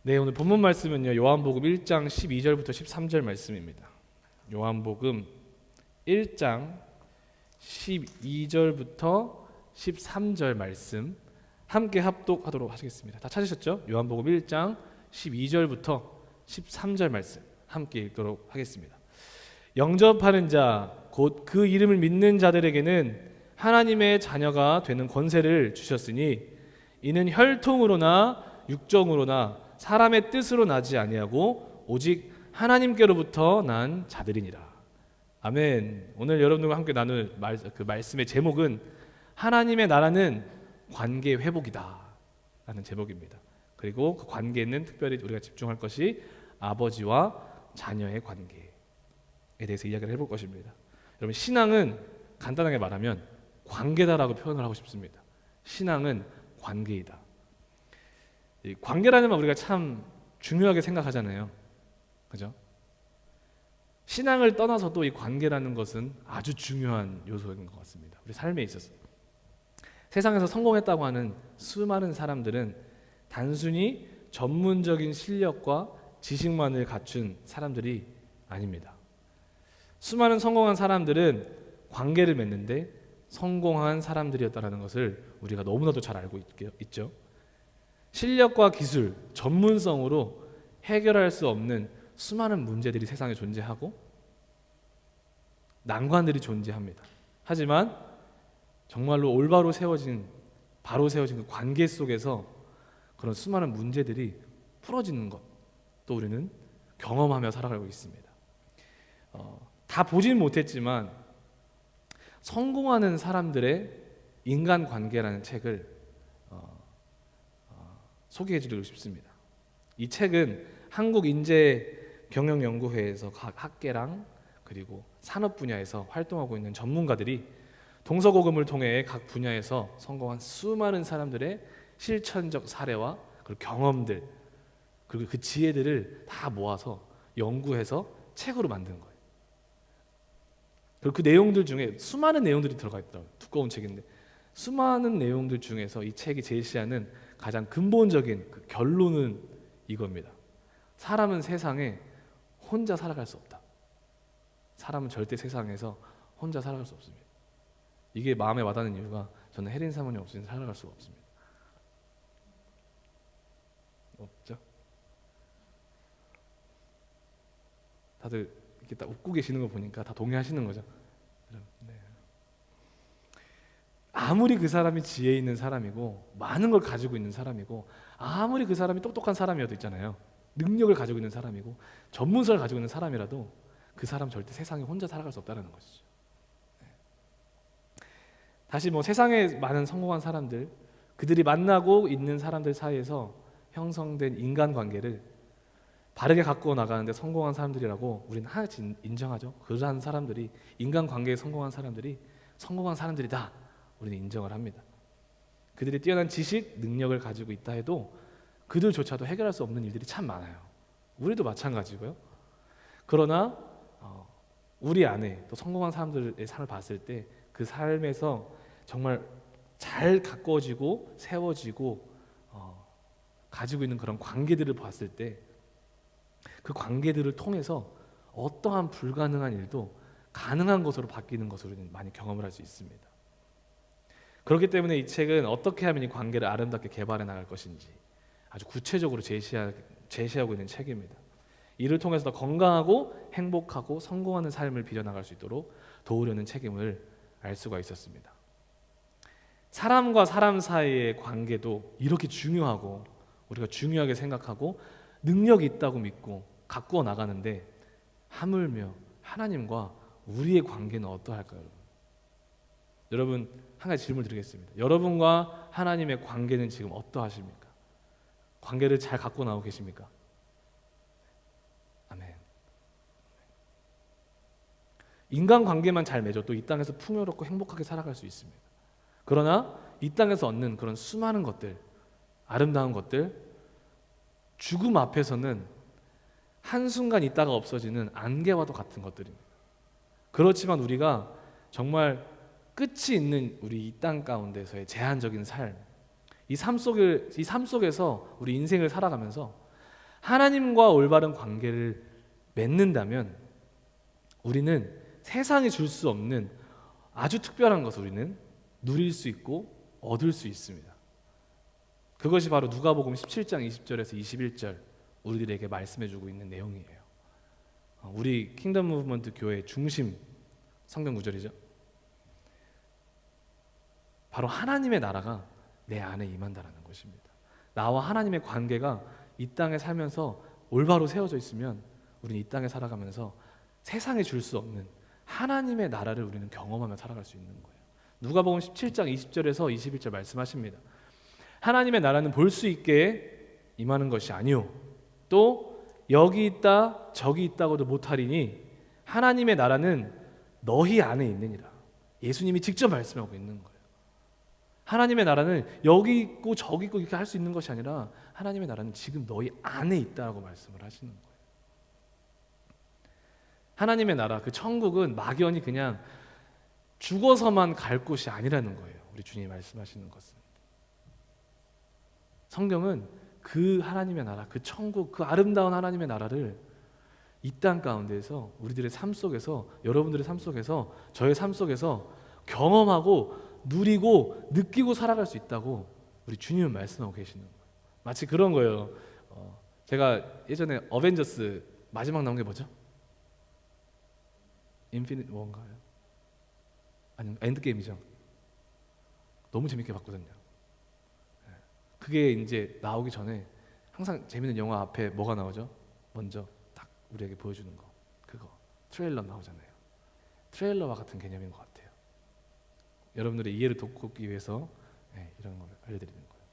네, 오늘 본문 말씀은요. 요한복음 1장 12절부터 13절 말씀입니다. 요한복음 1장 12절부터 13절 말씀 함께 합독하도록 하시겠습니다. 다 찾으셨죠? 요한복음 1장 12절부터 13절 말씀 함께 읽도록 하겠습니다. 영접하는 자, 곧 그 이름을 믿는 자들에게는 하나님의 자녀가 되는 권세를 주셨으니 이는 혈통으로나 육정으로나 사람의 뜻으로 나지 아니하고 오직 하나님께로부터 난 자들이니라. 아멘. 오늘 여러분들과 함께 나눌 말씀의 제목은 하나님의 나라는 관계 회복이다 라는 제목입니다. 그리고 그 관계는 특별히 우리가 집중할 것이 아버지와 자녀의 관계에 대해서 이야기를 해볼 것입니다. 여러분, 신앙은 간단하게 말하면 관계다라고 표현을 하고 싶습니다. 신앙은 관계이다. 이 관계라는 말 우리가 참 중요하게 생각하잖아요. 그죠? 신앙을 떠나서도 이 관계라는 것은 아주 중요한 요소인 것 같습니다. 우리 삶에 있어서 세상에서 성공했다고 하는 수많은 사람들은 단순히 전문적인 실력과 지식만을 갖춘 사람들이 아닙니다. 수많은 성공한 사람들은 관계를 맺는데 성공한 사람들이었다는 것을 우리가 너무나도 잘 알고 있죠. 실력과 기술, 전문성으로 해결할 수 없는 수많은 문제들이 세상에 존재하고 난관들이 존재합니다. 하지만 정말로 올바로 세워진, 바로 세워진 그 관계 속에서 그런 수많은 문제들이 풀어지는 것, 또 우리는 경험하며 살아가고 있습니다. 다 보진 못했지만 성공하는 사람들의 인간관계라는 책을 소개해드리고 싶습니다. 이 책은 한국인재경영연구회에서 각 학계랑 그리고 산업 분야에서 활동하고 있는 전문가들이 동서고금을 통해 각 분야에서 성공한 수많은 사람들의 실천적 사례와 그리고 경험들 그리고 그 지혜들을 다 모아서 연구해서 책으로 만든 거예요. 그리고 그 내용들 중에 수많은 내용들이 들어가 있더라고요. 두꺼운 책인데 수많은 내용들 중에서 이 책이 제시하는 가장 근본적인 그 결론은 이겁니다. 사람은 세상에 혼자 살아갈 수 없다. 사람은 절대 세상에서 혼자 살아갈 수 없습니다. 이게 마음에 와닿는 이유가 저는 혜린 사모님 없이는 살아갈 수가 없습니다. 없죠? 다들 이렇게 딱 웃고 계시는 거 보니까 다 동의하시는 거죠? 네. 아무리 그 사람이 지혜 있는 사람이고 많은 걸 가지고 있는 사람이고 아무리 그 사람이 똑똑한 사람이어도 있잖아요. 능력을 가지고 있는 사람이고 전문성을 가지고 있는 사람이라도 그 사람 절대 세상에 혼자 살아갈 수 없다는 것이죠. 네. 다시 세상에 많은 성공한 사람들, 그들이 만나고 있는 사람들 사이에서 형성된 인간관계를 바르게 갖고 나가는데 성공한 사람들이라고 우리는 하나씩 인정하죠. 그러한 사람들이 인간관계에 성공한 사람들이 성공한 사람들이다. 우리는 인정을 합니다. 그들이 뛰어난 지식, 능력을 가지고 있다 해도 그들조차도 해결할 수 없는 일들이 참 많아요. 우리도 마찬가지고요. 그러나 우리 안에 또 성공한 사람들의 삶을 봤을 때 그 삶에서 정말 잘 가꿔지고 세워지고 가지고 있는 그런 관계들을 봤을 때 그 관계들을 통해서 어떠한 불가능한 일도 가능한 것으로 바뀌는 것으로 많이 경험을 할 수 있습니다. 그렇기 때문에 이 책은 어떻게 하면 이 관계를 아름답게 개발해 나갈 것인지 아주 구체적으로 제시하고 있는 책입니다. 이를 통해서 더 건강하고 행복하고 성공하는 삶을 빚어나갈 수 있도록 도우려는 책임을 알 수가 있었습니다. 사람과 사람 사이의 관계도 이렇게 중요하고 우리가 중요하게 생각하고 능력이 있다고 믿고 가꾸어 나가는데 하물며 하나님과 우리의 관계는 어떠할까요? 여러분, 한 가지 질문 드리겠습니다. 여러분과 하나님의 관계는 지금 어떠하십니까? 관계를 잘 갖고 나오고 계십니까? 아멘. 인간관계만 잘 맺어도 이 땅에서 풍요롭고 행복하게 살아갈 수 있습니다. 그러나 이 땅에서 얻는 그런 수많은 것들, 아름다운 것들, 죽음 앞에서는 한순간 있다가 없어지는 안개와도 같은 것들입니다. 그렇지만 우리가 정말 끝이 있는 우리 이 땅 가운데서의 제한적인 삶, 이 삶 속에서 우리 인생을 살아가면서 하나님과 올바른 관계를 맺는다면 우리는 세상이 줄 수 없는 아주 특별한 것을 우리는 누릴 수 있고 얻을 수 있습니다. 그것이 바로 누가복음 17장 20절에서 21절 우리들에게 말씀해주고 있는 내용이에요. 우리 킹덤 무브먼트 교회의 중심 성경 구절이죠. 바로 하나님의 나라가 내 안에 임한다라는 것입니다. 나와 하나님의 관계가 이 땅에 살면서 올바로 세워져 있으면 우리는 이 땅에 살아가면서 세상에 줄 수 없는 하나님의 나라를 우리는 경험하며 살아갈 수 있는 거예요. 누가복음 17장 20절에서 21절 말씀하십니다. 하나님의 나라는 볼 수 있게 임하는 것이 아니요 또 여기 있다 저기 있다고도 못하리니 하나님의 나라는 너희 안에 있느니라. 예수님이 직접 말씀하고 있는 거예요. 하나님의 나라는 여기 있고 저기 있고 이렇게 할 수 있는 것이 아니라 하나님의 나라는 지금 너희 안에 있다고 말씀을 하시는 거예요. 하나님의 나라, 그 천국은 막연히 그냥 죽어서만 갈 곳이 아니라는 거예요. 우리 주님이 말씀하시는 것은. 성경은 그 하나님의 나라, 그 천국, 그 아름다운 하나님의 나라를 이 땅 가운데에서 우리들의 삶 속에서, 여러분들의 삶 속에서, 저의 삶 속에서 경험하고 누리고 느끼고 살아갈 수 있다고 우리 주님은 말씀하고 계시는 거예요. 마치 그런 거예요. 제가 예전에 어벤져스 마지막 나온 게 뭐죠? 인피니티 워인가요? 아니면 엔드게임이죠. 너무 재밌게 봤거든요. 그게 이제 나오기 전에 항상 재밌는 영화 앞에 뭐가 나오죠? 먼저 딱 우리에게 보여주는 거, 그거 트레일러 나오잖아요. 트레일러와 같은 개념인 것 같아요. 여러분들의 이해를 돕기 위해서 이런 걸 알려드리는 거예요.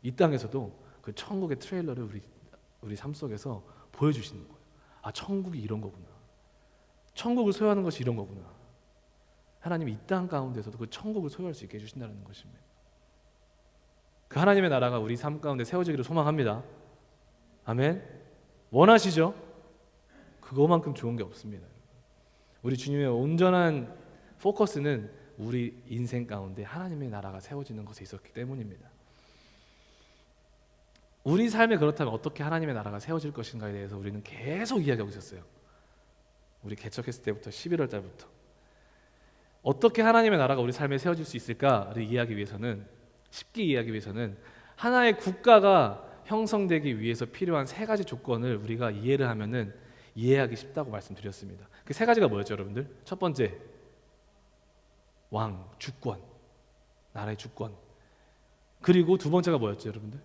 이 땅에서도 그 천국의 트레일러를 우리 삶 속에서 보여주시는 거예요. 아, 천국이 이런 거구나. 천국을 소유하는 것이 이런 거구나. 하나님이 이 땅 가운데서도 그 천국을 소유할 수 있게 해주신다는 것입니다. 그 하나님의 나라가 우리 삶 가운데 세워지기를 소망합니다. 아멘. 원하시죠? 그거만큼 좋은 게 없습니다. 우리 주님의 온전한 포커스는 우리 인생 가운데 하나님의 나라가 세워지는 것에 있었기 때문입니다. 우리 삶에 그렇다면 어떻게 하나님의 나라가 세워질 것인가에 대해서 우리는 계속 이야기하고 있었어요. 우리 개척했을 때부터 11월 달부터 어떻게 하나님의 나라가 우리 삶에 세워질 수 있을까를 이해하기 위해서는, 쉽게 이해하기 위해서는 하나의 국가가 형성되기 위해서 필요한 세 가지 조건을 우리가 이해를 하면은 이해하기 쉽다고 말씀드렸습니다. 그 세 가지가 뭐였죠, 여러분들? 첫 번째, 왕, 주권, 나라의 주권. 그리고 두 번째가 뭐였죠, 여러분들?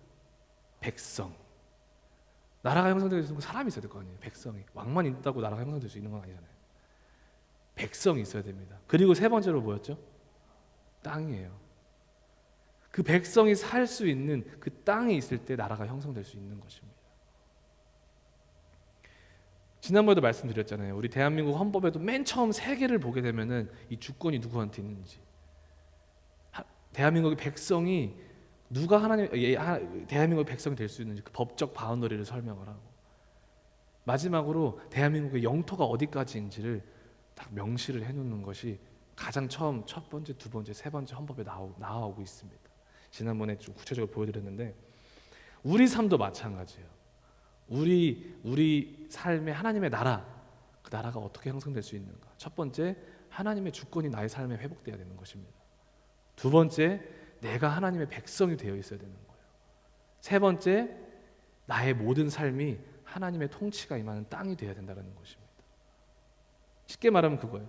백성. 나라가 형성되기 위해서 사람이 있어야 될 거 아니에요. 백성이. 왕만 있다고 나라가 형성될 수 있는 건 아니잖아요. 백성이 있어야 됩니다. 그리고 세 번째로 뭐였죠? 땅이에요. 그 백성이 살 수 있는 그 땅이 있을 때 나라가 형성될 수 있는 것입니다. 지난번에도 말씀드렸잖아요. 우리 대한민국 헌법에도 맨 처음 세 개를 보게 되면은 이 주권이 누구한테 있는지, 대한민국의 백성이 누가 대한민국의 백성이 될 수 있는지 그 법적 바운더리를 설명을 하고, 마지막으로 대한민국의 영토가 어디까지인지를 딱 명시를 해놓는 것이 가장 처음 첫 번째, 두 번째, 세 번째 헌법에 나오고 있습니다. 지난번에 좀 구체적으로 보여드렸는데 우리 삶도 마찬가지예요. 우리 삶의 하나님의 나라, 그 나라가 어떻게 형성될 수 있는가? 첫 번째, 하나님의 주권이 나의 삶에 회복돼야 되는 것입니다. 두 번째, 내가 하나님의 백성이 되어 있어야 되는 거예요. 세 번째, 나의 모든 삶이 하나님의 통치가 임하는 땅이 되어야 된다는 것입니다. 쉽게 말하면 그거예요.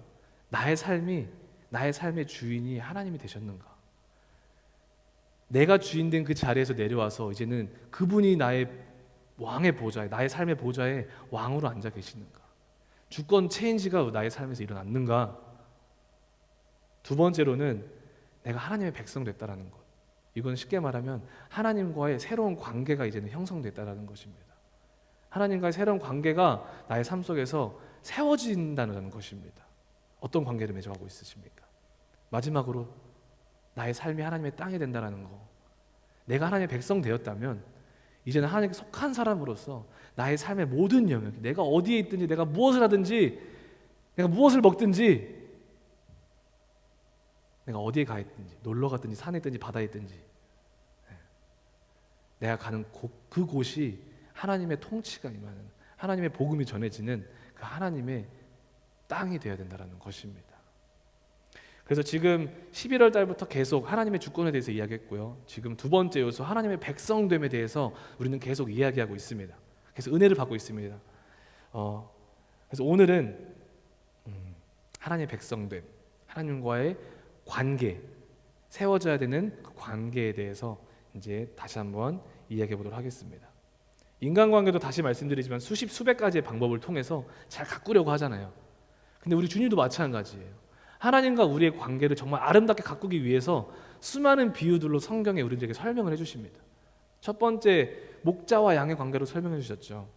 나의 삶의 주인이 하나님이 되셨는가? 내가 주인된 그 자리에서 내려와서 이제는 그분이 나의 왕의 보좌에, 나의 삶의 보좌에 왕으로 앉아 계시는가? 주권 체인지가 나의 삶에서 일어났는가? 두 번째로는 내가 하나님의 백성 됐다라는 것. 이건 쉽게 말하면 하나님과의 새로운 관계가 이제는 형성됐다라는 것입니다. 하나님과의 새로운 관계가 나의 삶 속에서 세워진다는 것입니다. 어떤 관계를 맺어가고 있으십니까? 마지막으로 나의 삶이 하나님의 땅이 된다는 거. 내가 하나님의 백성 되었다면 이제는 하나님께 속한 사람으로서 나의 삶의 모든 영역, 내가 어디에 있든지, 내가 무엇을 하든지, 내가 무엇을 먹든지, 내가 어디에 가 있든지, 놀러 갔든지, 산에 있든지, 바다에 있든지, 내가 가는 그곳이 하나님의 통치가 임하는, 하나님의 복음이 전해지는 그 하나님의 땅이 되어야 된다는 것입니다. 그래서 지금 11월 달부터 계속 하나님의 주권에 대해서 이야기했고요. 지금 두 번째 요소 하나님의 백성됨에 대해서 우리는 계속 이야기하고 있습니다. 그래서 은혜를 받고 있습니다. 그래서 오늘은 하나님의 백성됨, 하나님과의 관계, 세워져야 되는 그 관계에 대해서 이제 다시 한번 이야기해 보도록 하겠습니다. 인간관계도 다시 말씀드리지만 수십 수백 가지의 방법을 통해서 잘 가꾸려고 하잖아요. 근데 우리 주님도 마찬가지예요. 하나님과 우리의 관계를 정말 아름답게 가꾸기 위해서 수많은 비유들로 성경에 우리들에게 설명을 해주십니다. 첫 번째, 목자와 양의 관계로 설명해 주셨죠.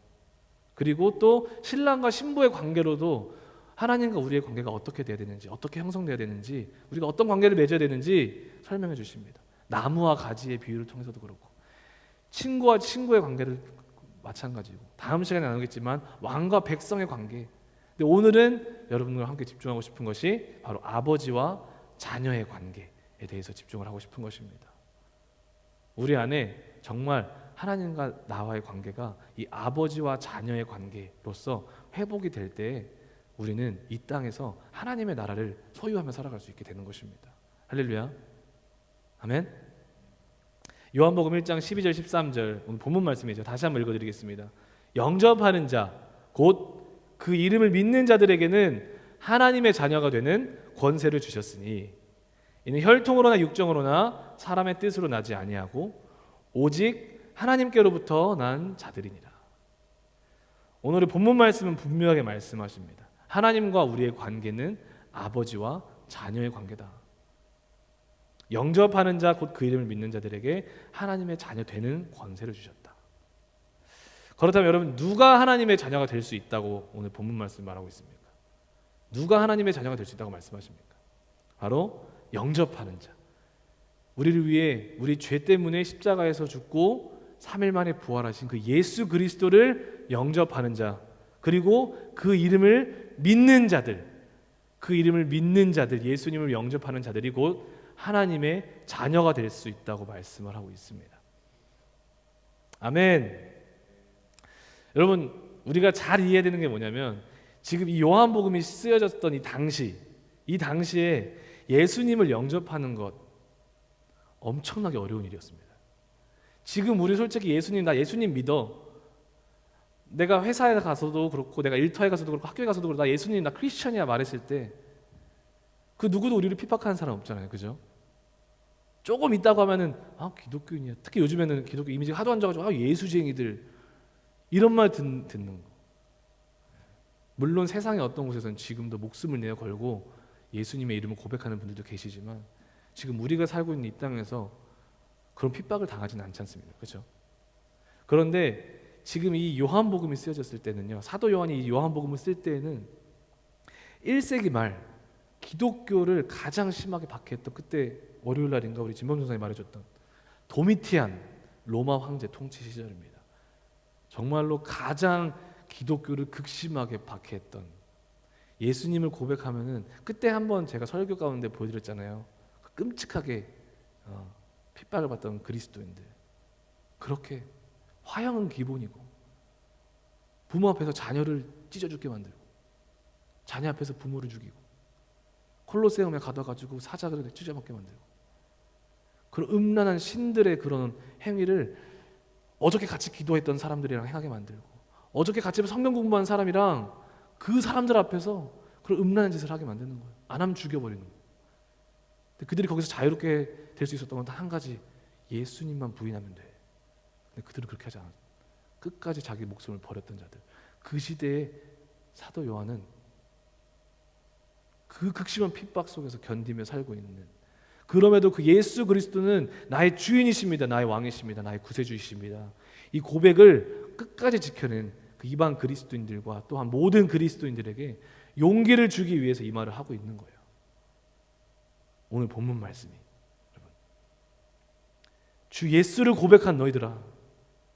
그리고 또 신랑과 신부의 관계로도 하나님과 우리의 관계가 어떻게 돼야 되는지, 어떻게 형성돼야 되는지, 우리가 어떤 관계를 맺어야 되는지 설명해 주십니다. 나무와 가지의 비유를 통해서도 그렇고, 친구와 친구의 관계를 마찬가지고, 다음 시간에 나누겠지만 왕과 백성의 관계. 근데 오늘은 여러분들과 함께 집중하고 싶은 것이 바로 아버지와 자녀의 관계에 대해서 집중을 하고 싶은 것입니다. 우리 안에 정말 하나님과 나와의 관계가 이 아버지와 자녀의 관계로서 회복이 될 때 우리는 이 땅에서 하나님의 나라를 소유하며 살아갈 수 있게 되는 것입니다. 할렐루야. 아멘. 요한복음 1장 12절 13절 오늘 본문 말씀이죠. 다시 한번 읽어드리겠습니다. 영접하는 자 곧 그 이름을 믿는 자들에게는 하나님의 자녀가 되는 권세를 주셨으니 이는 혈통으로나 육정으로나 사람의 뜻으로 나지 아니하고 오직 하나님께로부터 난 자들이니라. 오늘의 본문 말씀은 분명하게 말씀하십니다. 하나님과 우리의 관계는 아버지와 자녀의 관계다. 영접하는 자 곧 그 이름을 믿는 자들에게 하나님의 자녀 되는 권세를 주셨다. 그렇다면 여러분, 누가 하나님의 자녀가 될 수 있다고 오늘 본문 말씀 말하고 있습니까? 누가 하나님의 자녀가 될 수 있다고 말씀하십니까? 바로 영접하는 자. 우리를 위해 우리 죄 때문에 십자가에서 죽고 3일 만에 부활하신 그 예수 그리스도를 영접하는 자, 그리고 그 이름을 믿는 자들, 그 이름을 믿는 자들, 예수님을 영접하는 자들이 곧 하나님의 자녀가 될 수 있다고 말씀을 하고 있습니다. 아멘. 여러분, 우리가 잘 이해해야 되는 게 뭐냐면 지금 이 요한복음이 쓰여졌던 이 당시에 예수님을 영접하는 것 엄청나게 어려운 일이었습니다. 지금 우리 솔직히 나 예수님 믿어. 내가 회사에 가서도 그렇고 내가 일터에 가서도 그렇고 학교에 가서도 그렇고 나 예수님 나 크리스천이야 말했을 때 그 누구도 우리를 핍박하는 사람 없잖아요. 그죠? 조금 있다고 하면은 기독교인이야. 특히 요즘에는 기독교 이미지가 하도 안 좋아가지고 예수쟁이들 이런 말 듣는 거. 물론 세상의 어떤 곳에서는 지금도 목숨을 내어 걸고 예수님의 이름을 고백하는 분들도 계시지만 지금 우리가 살고 있는 이 땅에서 그런 핍박을 당하지는 않지 않습니까? 그렇죠? 그런데 지금 이 요한복음이 쓰여졌을 때는요, 사도 요한이 이 요한복음을 쓸 때에는 1세기 말 기독교를 가장 심하게 박해했던 그때 월요일 날인가 우리 진범 전사님이 말해줬던 도미티안 로마 황제 통치 시절입니다. 정말로 가장 기독교를 극심하게 박해했던, 예수님을 고백하면은 그때 한번 제가 설교 가운데 보여드렸잖아요. 끔찍하게 핍박을 받던 그리스도인들, 그렇게 화형은 기본이고 부모 앞에서 자녀를 찢어 죽게 만들고 자녀 앞에서 부모를 죽이고 콜로세움에 가둬가지고 사자를 찢어먹게 만들고 그런 음란한 신들의 그런 행위를 어저께 같이 기도했던 사람들이랑 행하게 만들고 어저께 같이 성경 공부한 사람이랑 그 사람들 앞에서 그런 음란한 짓을 하게 만드는 거예요. 안 하면 죽여버리는 거예요. 근데 그들이 거기서 자유롭게 될 수 있었던 건 단 한 가지, 예수님만 부인하면 돼. 근데 그들은 그렇게 하지 않았어요. 끝까지 자기 목숨을 버렸던 자들. 그 시대에 사도 요한은 그 극심한 핍박 속에서 견디며 살고 있는, 그럼에도 그 예수 그리스도는 나의 주인이십니다. 나의 왕이십니다. 나의 구세주이십니다. 이 고백을 끝까지 지켜낸 그 이방 그리스도인들과 또한 모든 그리스도인들에게 용기를 주기 위해서 이 말을 하고 있는 거예요. 오늘 본문 말씀이, 여러분, 주 예수를 고백한 너희들아,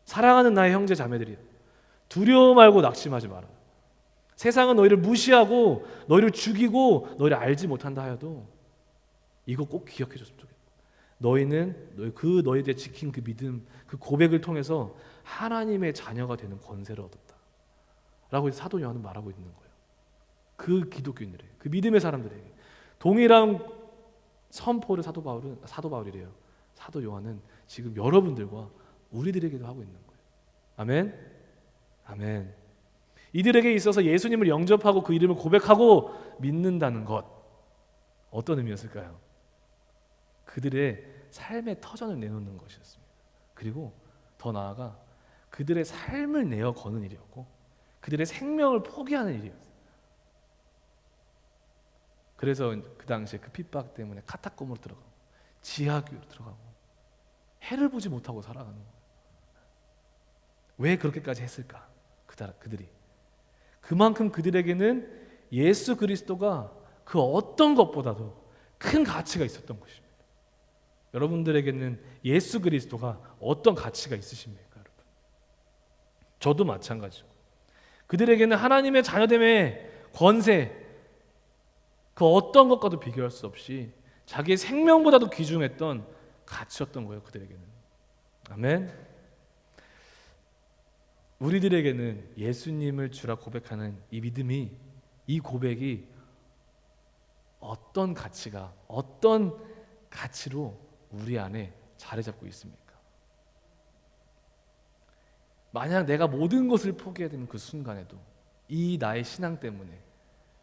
사랑하는 나의 형제 자매들이야, 두려워 말고 낙심하지 마라. 세상은 너희를 무시하고 너희를 죽이고 너희를 알지 못한다 하여도 이거 꼭 기억해 줬으면 좋겠다. 너희는 너희들의 지킨 그 믿음, 그 고백을 통해서 하나님의 자녀가 되는 권세를 얻었다 라고 사도 요한은 말하고 있는 거예요. 그 기독교인들에게, 그 믿음의 사람들에게 동일한 선포를 사도 바울이래요. 사도 요한은 지금 여러분들과 우리들에게도 하고 있는 거예요. 아멘. 아멘. 이들에게 있어서 예수님을 영접하고 그 이름을 고백하고 믿는다는 것, 어떤 의미였을까요? 그들의 삶의 터전을 내놓는 것이었습니다. 그리고 더 나아가 그들의 삶을 내어 거는 일이었고 그들의 생명을 포기하는 일이었어요. 그래서 그 당시에 그 핍박 때문에 카타콤으로 들어가고 지하교로 들어가고 해를 보지 못하고 살아가는 거예요. 왜 그렇게까지 했을까? 그들이 그만큼 그들에게는 예수 그리스도가 그 어떤 것보다도 큰 가치가 있었던 것입니다. 여러분들에게는 예수 그리스도가 어떤 가치가 있으십니까, 여러분? 저도 마찬가지고 그들에게는 하나님의 자녀됨의 권세, 그 어떤 것과도 비교할 수 없이 자기의 생명보다도 귀중했던 가치였던 거예요, 그들에게는. 아멘. 우리들에게는 예수님을 주라 고백하는 이 믿음이, 이 고백이 어떤 가치가, 어떤 가치로 우리 안에 자리 잡고 있습니까? 만약 내가 모든 것을 포기해야 되는 그 순간에도 이 나의 신앙 때문에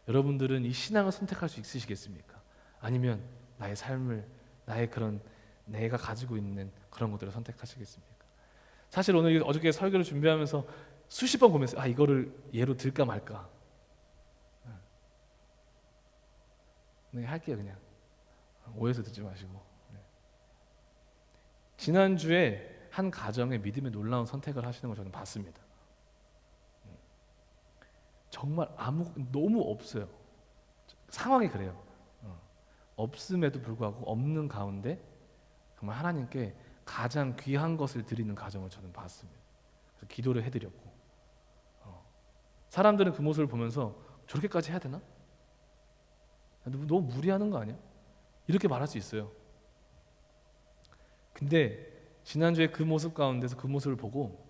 여러분들은 이 신앙을 선택할 수 있으시겠습니까? 아니면 나의 삶을, 나의 그런 내가 가지고 있는 그런 것들을 선택하시겠습니까? 사실 오늘 어저께 설교를 준비하면서 수십 번 고민했어요. 이거를 예로 들까 말까. 네, 할게요. 그냥 오해해서 듣지 마시고. 지난주에 한 가정의 믿음의 놀라운 선택을 하시는 걸 저는 봤습니다. 정말 너무 없어요. 상황이 그래요. 없음에도 불구하고 없는 가운데 정말 하나님께 가장 귀한 것을 드리는 가정을 저는 봤습니다. 그래서 기도를 해드렸고, 사람들은 그 모습을 보면서 저렇게까지 해야 되나? 너무 무리하는 거 아니야? 이렇게 말할 수 있어요. 근데 지난주에 그 모습 가운데서 그 모습을 보고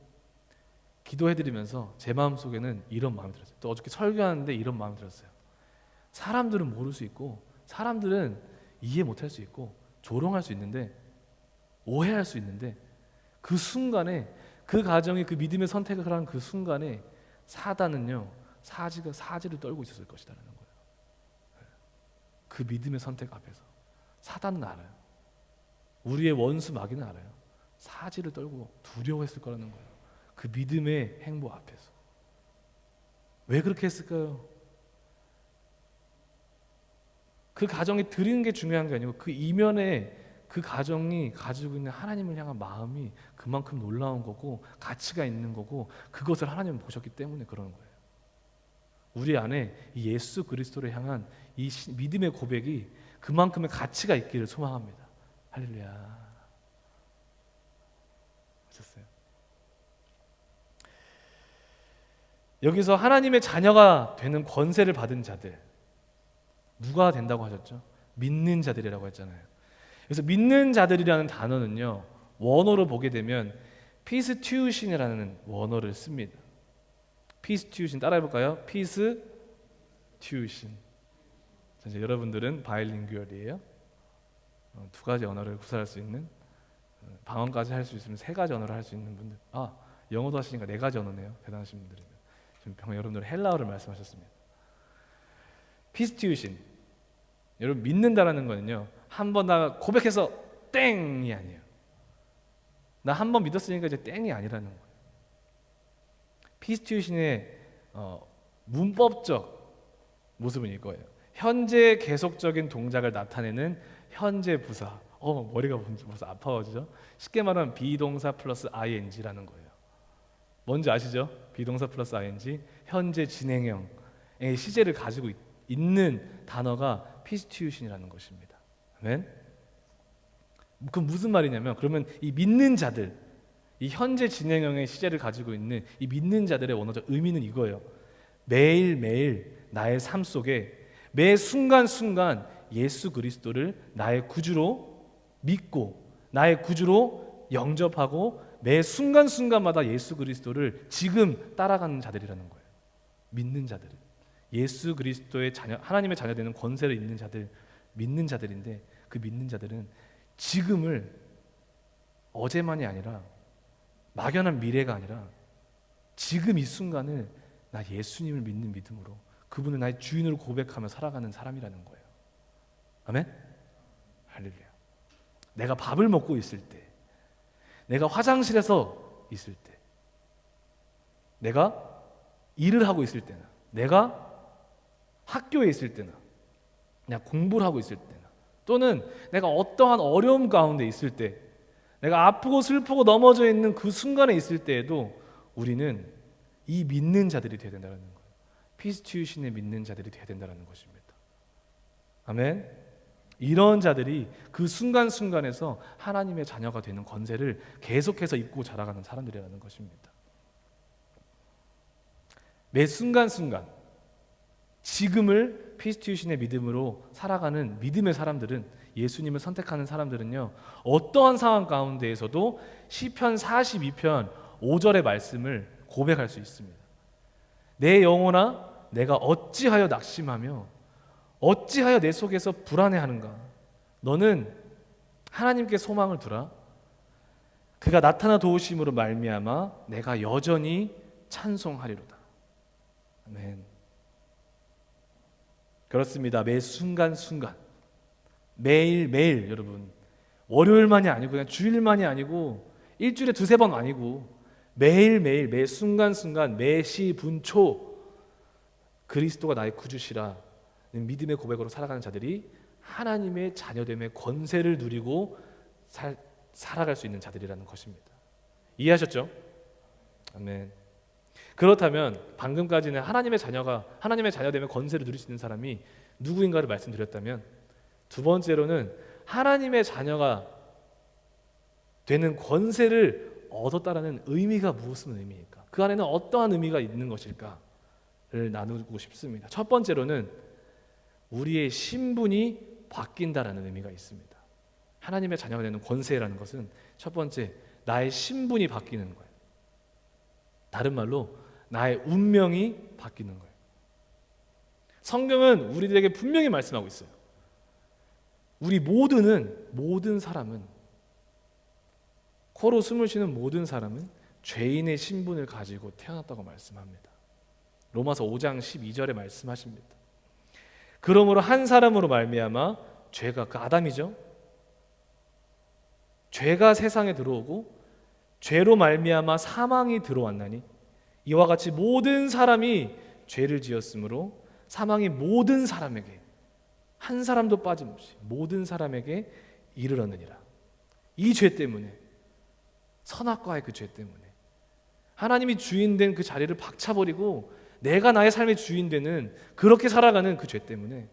기도해드리면서 제 마음속에는 이런 마음이 들었어요. 또 어저께 설교하는데 이런 마음이 들었어요. 사람들은 모를 수 있고 사람들은 이해 못할 수 있고 조롱할 수 있는데 오해할 수 있는데 그 순간에 그 가정이 그 믿음의 선택을 하는 그 순간에 사단은요 사지를 떨고 있었을 것이라는 거예요. 그 믿음의 선택 앞에서 사단은 알아요. 우리의 원수 마귀는 알아요. 사지를 떨고 두려워했을 거라는 거예요. 그 믿음의 행보 앞에서. 왜 그렇게 했을까요? 그 가정이 드리는 게 중요한 게 아니고 그 이면에 그 가정이 가지고 있는 하나님을 향한 마음이 그만큼 놀라운 거고 가치가 있는 거고 그것을 하나님은 보셨기 때문에 그러는 거예요. 우리 안에 이 예수 그리스도를 향한 이 믿음의 고백이 그만큼의 가치가 있기를 소망합니다. 할렐루야. 하셨어요? 여기서 하나님의 자녀가 되는 권세를 받은 자들 누가 된다고 하셨죠? 믿는 자들이라고 했잖아요. 그래서 믿는 자들이라는 단어는요 원어로 보게 되면 피스튜신이라는 원어를 씁니다. 피스튜신 따라해볼까요? 피스튜신. 여러분들은 바이링구얼이에요. 두 가지 언어를 구사할 수 있는, 방언까지 할 수 있으면 세 가지 언어를 할 수 있는 분들. 영어도 하시니까 네 가지 언어네요. 대단하신 분들이면. 지금 여러분들은 헬라어를 말씀하셨습니다. 피스튜신. 여러분 믿는다라는 거는요 한번 나 고백해서 땡이 아니에요. 나 한 번 믿었으니까 이제 땡이 아니라는 거예요. 피스튜신의 문법적 모습은 이거예요. 현재 계속적인 동작을 나타내는 현재 부사. 머리가 벌써 아파지죠? 쉽게 말하면 비동사 플러스 ing라는 거예요. 뭔지 아시죠? 비동사 플러스 ing, 현재 진행형의 시제를 가지고 있는 단어가 피스튜신이라는 것입니다. 아멘? 그럼 무슨 말이냐면 그러면 이 믿는 자들, 이 현재 진행형의 시제를 가지고 있는 이 믿는 자들의 원어적 의미는 이거예요. 매일매일 나의 삶 속에 매 순간순간 예수 그리스도를 나의 구주로 믿고 나의 구주로 영접하고 매 순간순간마다 예수 그리스도를 지금 따라가는 자들이라는 거예요. 믿는 자들은 예수 그리스도의 자녀, 하나님의 자녀 되는 권세를 있는 자들, 믿는 자들인데 그 믿는 자들은 지금을 어제만이 아니라 막연한 미래가 아니라 지금 이 순간을 나 예수님을 믿는 믿음으로 그분을 나의 주인으로 고백하며 살아가는 사람이라는 거예요. 아멘? 할렐루야. 내가 밥을 먹고 있을 때, 내가 화장실에서 있을 때, 내가 일을 하고 있을 때나, 내가 학교에 있을 때나, 내가 공부를 하고 있을 때나, 또는 내가 어떠한 어려움 가운데 있을 때, 내가 아프고 슬프고 넘어져 있는 그 순간에 있을 때에도 우리는 이 믿는 자들이 되어야 된다는 거예요. 피스티유신의 믿는 자들이 되어야 된다는 것입니다. 아멘. 이런 자들이 그 순간순간에서 하나님의 자녀가 되는 권세를 계속해서 입고 자라가는 사람들이라는 것입니다. 매 순간순간 지금을 피스티유신의 믿음으로 살아가는 믿음의 사람들은, 예수님을 선택하는 사람들은요, 어떠한 상황 가운데에서도 시편 42편 5절의 말씀을 고백할 수 있습니다. 내 영혼아 내가 어찌하여 낙심하며 어찌하여 내 속에서 불안해하는가. 너는 하나님께 소망을 두라. 그가 나타나 도우심으로 말미암아 내가 여전히 찬송하리로다. 아멘. 그렇습니다. 매 순간순간, 매일매일, 여러분, 월요일만이 아니고 그냥 주일만이 아니고 일주일에 두세 번 아니고 매일매일, 매 순간순간, 매 시 분초 그리스도가 나의 구주시라 믿음의 고백으로 살아가는 자들이 하나님의 자녀됨의 권세를 누리고 살아갈 수 있는 자들이라는 것입니다. 이해하셨죠? 아멘. 그렇다면 방금까지는 하나님의 자녀됨의 권세를 누릴 수 있는 사람이 누구인가를 말씀드렸다면, 두 번째로는 하나님의 자녀가 되는 권세를 얻었다라는 의미가 무슨 의미일까? 그 안에는 어떠한 의미가 있는 것일까를 나누고 싶습니다. 첫 번째로는 우리의 신분이 바뀐다라는 의미가 있습니다. 하나님의 자녀가 되는 권세라는 것은 첫 번째, 나의 신분이 바뀌는 거예요. 다른 말로 나의 운명이 바뀌는 거예요. 성경은 우리들에게 분명히 말씀하고 있어요. 우리 모든 사람은, 코로 숨을 쉬는 모든 사람은 죄인의 신분을 가지고 태어났다고 말씀합니다. 로마서 5장 12절에 말씀하십니다. 그러므로 한 사람으로 말미암아 죄가, 그 아담이죠, 죄가 세상에 들어오고 죄로 말미암아 사망이 들어왔나니 이와 같이 모든 사람이 죄를 지었으므로 사망이 모든 사람에게, 한 사람도 빠짐없이 모든 사람에게 이르렀느니라. 이 죄 때문에, 선악과의 그 죄 때문에 하나님이 주인된 그 자리를 박차버리고 내가 나의 삶의 주인되는, 그렇게 살아가는 그 죄 때문에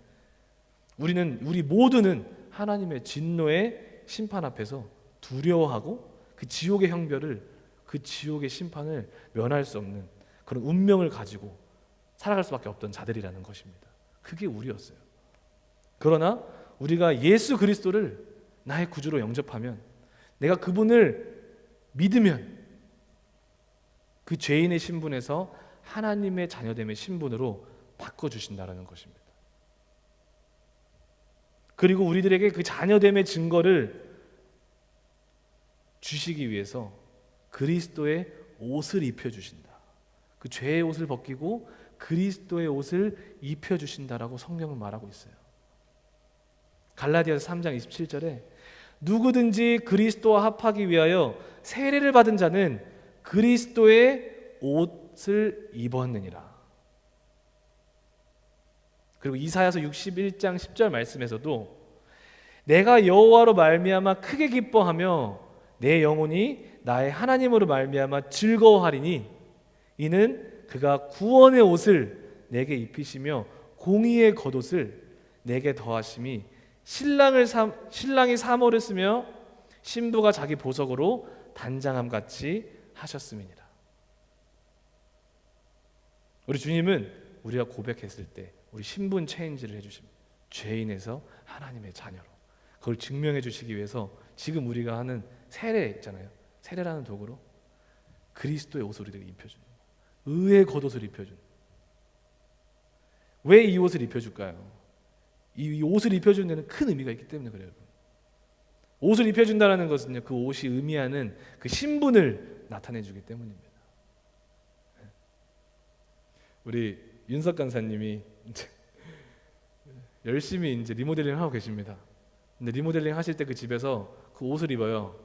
우리 모두는 하나님의 진노의 심판 앞에서 두려워하고 그 지옥의 형벌을, 그 지옥의 심판을 면할 수 없는 그런 운명을 가지고 살아갈 수밖에 없던 자들이라는 것입니다. 그게 우리였어요. 그러나 우리가 예수 그리스도를 나의 구주로 영접하면, 내가 그분을 믿으면 그 죄인의 신분에서 하나님의 자녀됨의 신분으로 바꿔주신다는 것입니다. 그리고 우리들에게 그 자녀됨의 증거를 주시기 위해서 그리스도의 옷을 입혀주신다. 그 죄의 옷을 벗기고 그리스도의 옷을 입혀주신다라고 성경은 말하고 있어요. 갈라디아서 3장 27절에 누구든지 그리스도와 합하기 위하여 세례를 받은 자는 그리스도의 옷을 입었느니라. 그리고 이사야서 61장 10절 말씀에서도 내가 여호와로 말미암아 크게 기뻐하며 내 영혼이 나의 하나님으로 말미암아 즐거워하리니 이는 그가 구원의 옷을 내게 입히시며 공의의 겉옷을 내게 더하심이 신랑이 사모를 쓰며 신부가 자기 보석으로 단장함 같이 하셨음이니라. 우리 주님은 우리가 고백했을 때 우리 신분 체인지를 해주십니다. 죄인에서 하나님의 자녀로, 그걸 증명해 주시기 위해서 지금 우리가 하는 세례 있잖아요. 세례라는 도구로 그리스도의 옷을 우리에게 입혀주는 거예요. 의의 겉옷을 입혀주는. 왜 이 옷을 입혀줄까요? 이 옷을 입혀주는 데는 큰 의미가 있기 때문에 그래요. 옷을 입혀준다는 것은요, 그 옷이 의미하는 그 신분을 나타내주기 때문입니다. 우리 윤석 간사님이 이제 열심히 이제 리모델링 하고 계십니다. 근데 리모델링 하실 때 그 집에서 그 옷을 입어요.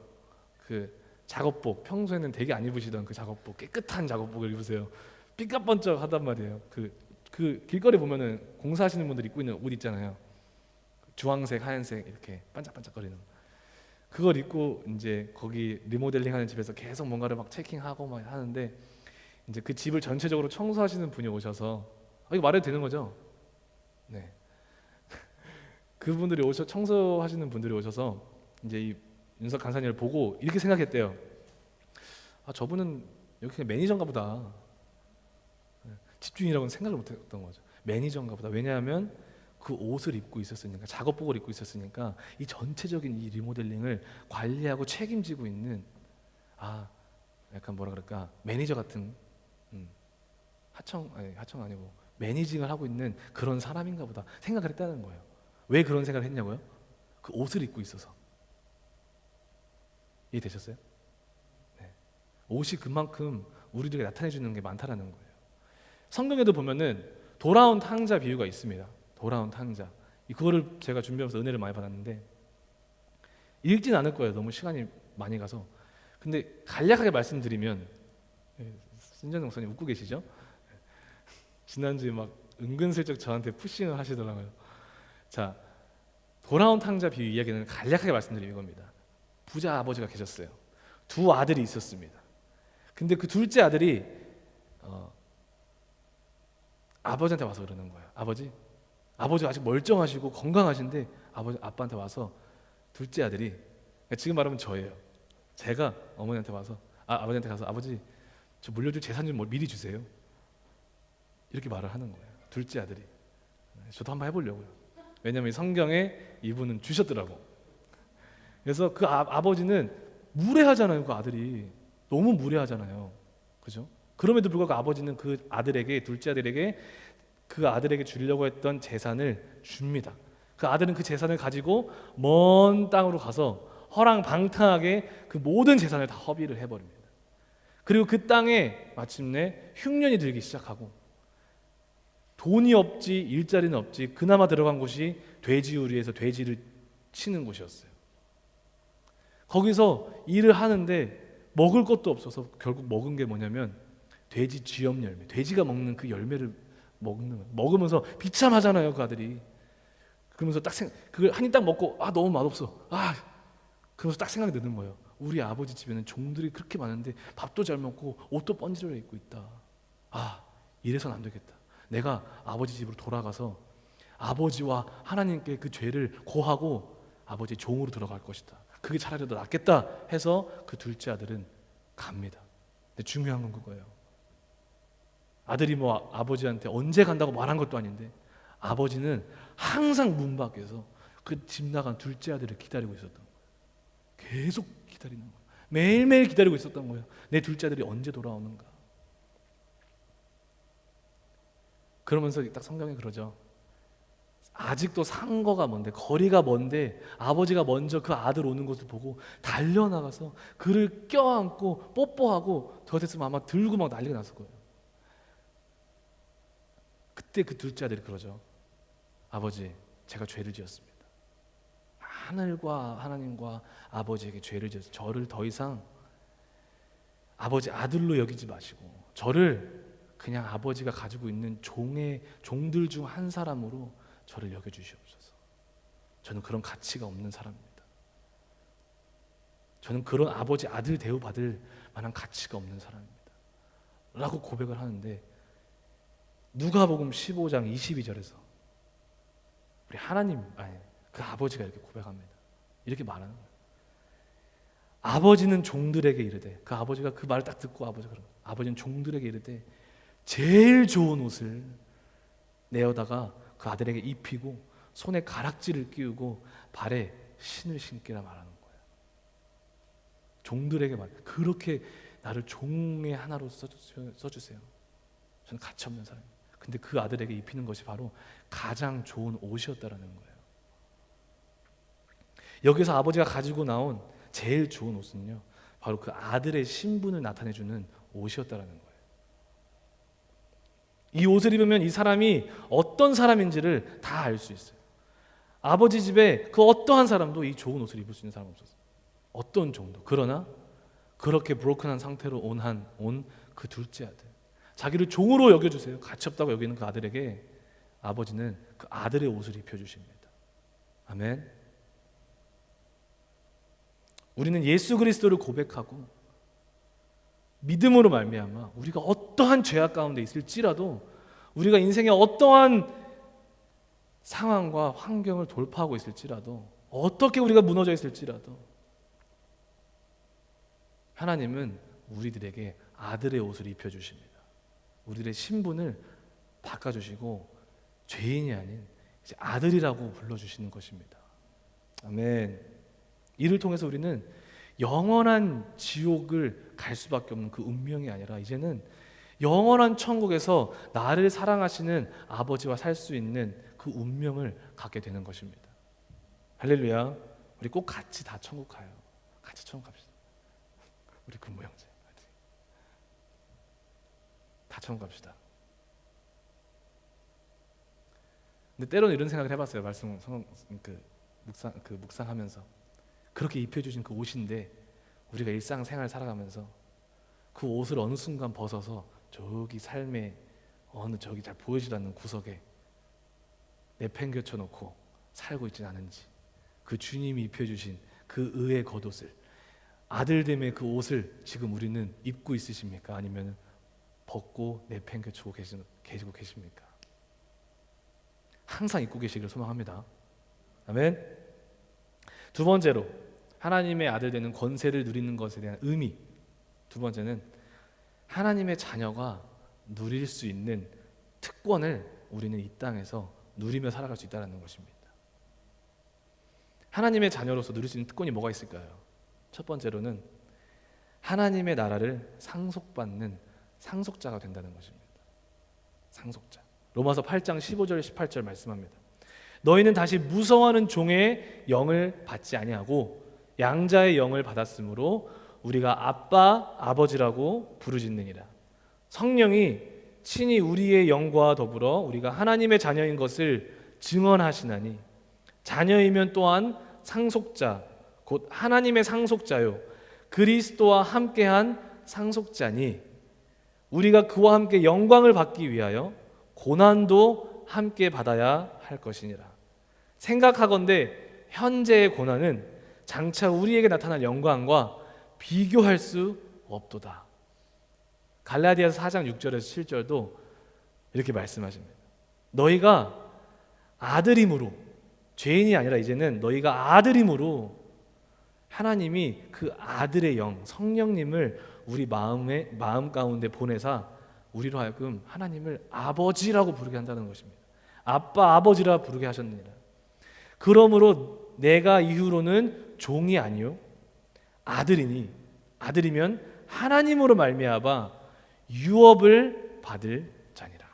그 작업복, 평소에는 되게 안 입으시던 그 작업복, 깨끗한 작업복을 입으세요. 삐까번쩍 하단 말이에요. 그 길거리 보면은 공사하시는 분들 입고 있는 옷 있잖아요. 주황색, 하얀색 이렇게 반짝반짝거리는. 그걸 입고 이제 거기 리모델링하는 집에서 계속 뭔가를 막 체킹하고 막 하는데, 이제 그 집을 전체적으로 청소하시는 분이 오셔서, 이거 말해도 되는 거죠? 네. 그분들이 청소하시는 분들이 오셔서 이제 이 윤석 간사님을 보고 이렇게 생각했대요. 저분은 여기 그냥 매니저인가 보다. 집주인이라고는 생각을 못했던 거죠. 매니저인가 보다. 왜냐하면 그 옷을 입고 있었으니까, 작업복을 입고 있었으니까 이 전체적인 이 리모델링을 관리하고 책임지고 있는, 약간 뭐라 그럴까, 매니저 같은, 하청 아니고 매니징을 하고 있는 그런 사람인가 보다 생각을 했다는 거예요. 왜 그런 생각을 했냐고요? 그 옷을 입고 있어서. 이해되셨어요? 네. 옷이 그만큼 우리들에게 나타내주는 게 많다라는 거예요. 성경에도 보면은 돌아온 탕자 비유가 있습니다. 돌아온 탕자. 그거를 제가 준비하면서 은혜를 많이 받았는데, 읽진 않을 거예요. 너무 시간이 많이 가서. 근데 간략하게 말씀드리면, 신전영 목사님 웃고 계시죠? 지난주에 막 은근슬쩍 저한테 푸싱을 하시더라고요. 자, 돌아온 탕자 비유 이야기는 간략하게 말씀드리는 겁니다. 부자 아버지가 계셨어요. 두 아들이 있었습니다. 근데 그 둘째 아들이 아버지한테 와서 그러는 거예요. 아버지가 아직 멀쩡하시고 건강하신데 아빠한테 와서, 둘째 아들이, 그러니까 지금 말하면 저예요. 제가 어머니한테 와서, 아버지한테 가서, 아버지 저 물려줄 재산 좀 미리 주세요. 이렇게 말을 하는 거예요. 둘째 아들이. 저도 한번 해보려고요. 왜냐하면 성경에 이분은 주셨더라고. 그래서 그 아버지는 무례하잖아요. 그 아들이 너무 무례하잖아요. 그죠? 그럼에도 불구하고 아버지는 그 아들에게, 둘째 아들에게, 그 아들에게 주려고 했던 재산을 줍니다. 그 아들은 그 재산을 가지고 먼 땅으로 가서 허랑방탕하게 그 모든 재산을 다 허비를 해버립니다. 그리고 그 땅에 마침내 흉년이 들기 시작하고, 돈이 없지, 일자리는 없지, 그나마 들어간 곳이 돼지우리에서 돼지를 치는 곳이었어요. 거기서 일을 하는데 먹을 것도 없어서 결국 먹은 게 뭐냐면 돼지 쥐염 열매, 돼지가 먹는 그 열매를 먹으면서 비참하잖아요, 그 아들이. 그러면서 그걸 한 입 딱 먹고 너무 맛없어. 그러면서 딱 생각이 드는 거예요. 우리 아버지 집에는 종들이 그렇게 많은데 밥도 잘 먹고 옷도 번지르르 입고 있다. 이래서는 안 되겠다. 내가 아버지 집으로 돌아가서 아버지와 하나님께 그 죄를 고하고 아버지 종으로 들어갈 것이다. 그게 차라리 더 낫겠다 해서 그 둘째 아들은 갑니다. 근데 중요한 건 그거예요. 아들이 뭐 아버지한테 언제 간다고 말한 것도 아닌데, 아버지는 항상 문 밖에서 그 집 나간 둘째 아들을 기다리고 있었던 거예요. 계속 기다리는 거예요. 매일매일 기다리고 있었던 거예요. 내 둘째 아들이 언제 돌아오는가. 그러면서 딱 성경에 그러죠. 아직도 상거가 먼데, 거리가 먼데 아버지가 먼저 그 아들 오는 것을 보고 달려나가서 그를 껴안고 뽀뽀하고, 저 같았으면 아마 들고 막 난리가 났을 거예요. 그때 그 둘째 아들이 그러죠. 아버지, 제가 죄를 지었습니다. 하늘과 하나님과 아버지에게 죄를 지어서 저를 더 이상 아버지 아들로 여기지 마시고 저를 그냥 아버지가 가지고 있는 종들 중 한 사람으로 저를 여겨주시옵소서. 저는 그런 가치가 없는 사람입니다. 저는 그런 아버지 아들 대우받을 만한 가치가 없는 사람입니다. 라고 고백을 하는데, 누가복음 15장 22절에서 우리 그 아버지가 이렇게 고백합니다. 이렇게 말하는 거예요. 아버지는 종들에게 이르되, 그 아버지가 그 말을 딱 듣고 아버지는 종들에게 이르되 제일 좋은 옷을 내어다가 그 아들에게 입히고 손에 가락지를 끼우고 발에 신을 신기라 말하는 거예요. 종들에게 그렇게 나를 종의 하나로 써주세요. 저는 가치 없는 사람이에요. 근데 그 아들에게 입히는 것이 바로 가장 좋은 옷이었다라는 거예요. 여기서 아버지가 가지고 나온 제일 좋은 옷은요, 바로 그 아들의 신분을 나타내주는 옷이었다라는 거예요. 이 옷을 입으면 이 사람이 어떤 사람인지를 다 알 수 있어요. 아버지 집에 그 어떠한 사람도 이 좋은 옷을 입을 수 있는 사람 없었어요. 어떤 종도. 그러나 그렇게 브로큰한 상태로 온 그 둘째 아들, 자기를 종으로 여겨주세요. 가치 없다고 여기는 그 아들에게 아버지는 그 아들의 옷을 입혀주십니다. 아멘. 우리는 예수 그리스도를 고백하고 믿음으로 말미암아 우리가 어떠한 죄악 가운데 있을지라도, 우리가 인생의 어떠한 상황과 환경을 돌파하고 있을지라도, 어떻게 우리가 무너져 있을지라도 하나님은 우리들에게 아들의 옷을 입혀주십니다. 우리들의 신분을 바꿔주시고 죄인이 아닌 이제 아들이라고 불러주시는 것입니다. 아멘. 이를 통해서 우리는 영원한 지옥을 갈 수밖에 없는 그 운명이 아니라 이제는 영원한 천국에서 나를 사랑하시는 아버지와 살 수 있는 그 운명을 갖게 되는 것입니다. 할렐루야. 우리 꼭 같이 다 천국 가요. 같이 천국 갑시다. 우리 근무 형제 다 천국 갑시다. 근데 때로는 이런 생각을 해봤어요. 묵상하면서 그렇게 입혀주신 그 옷인데 우리가 일상생활 살아가면서 그 옷을 어느 순간 벗어서 저기 삶의 어느 저기 잘 보이지도 않는 구석에 내팽개쳐 놓고 살고 있지는 않은지, 그 주님이 입혀주신 그 의의 겉옷을, 아들됨의 그 옷을 지금 우리는 입고 있으십니까? 아니면 벗고 내팽개치고 계시고 계십니까? 항상 입고 계시기를 소망합니다. 아멘. 두 번째로 하나님의 아들 되는 권세를 누리는 것에 대한 의미. 두 번째는 하나님의 자녀가 누릴 수 있는 특권을 우리는 이 땅에서 누리며 살아갈 수 있다는 것입니다. 하나님의 자녀로서 누릴 수 있는 특권이 뭐가 있을까요? 첫 번째로는 하나님의 나라를 상속받는 상속자가 된다는 것입니다. 상속자. 로마서 8장 15절 18절 말씀합니다. 너희는 다시 무서워하는 종의 영을 받지 아니하고 양자의 영을 받았으므로 우리가 아빠 아버지라고 부르짖느니라. 성령이 친히 우리의 영과 더불어 우리가 하나님의 자녀인 것을 증언하시나니 자녀이면 또한 상속자 곧 하나님의 상속자요 그리스도와 함께한 상속자니 우리가 그와 함께 영광을 받기 위하여 고난도 함께 받아야 할 것이니라. 생각하건대 현재의 고난은 장차 우리에게 나타날 영광과 비교할 수 없도다. 갈라디아서 4장 6절에서 7절도 이렇게 말씀하십니다. 너희가 아들임으로, 죄인이 아니라 이제는 너희가 아들임으로 하나님이 그 아들의 영, 성령님을 우리 마음 가운데 보내사 우리로 하여금 하나님을 아버지라고 부르게 한다는 것입니다. 아빠, 아버지라 부르게 하셨느니라. 그러므로 내가 이후로는 종이 아니요 아들이니, 아들이면 하나님으로 말미암아 유업을 받을 자니라.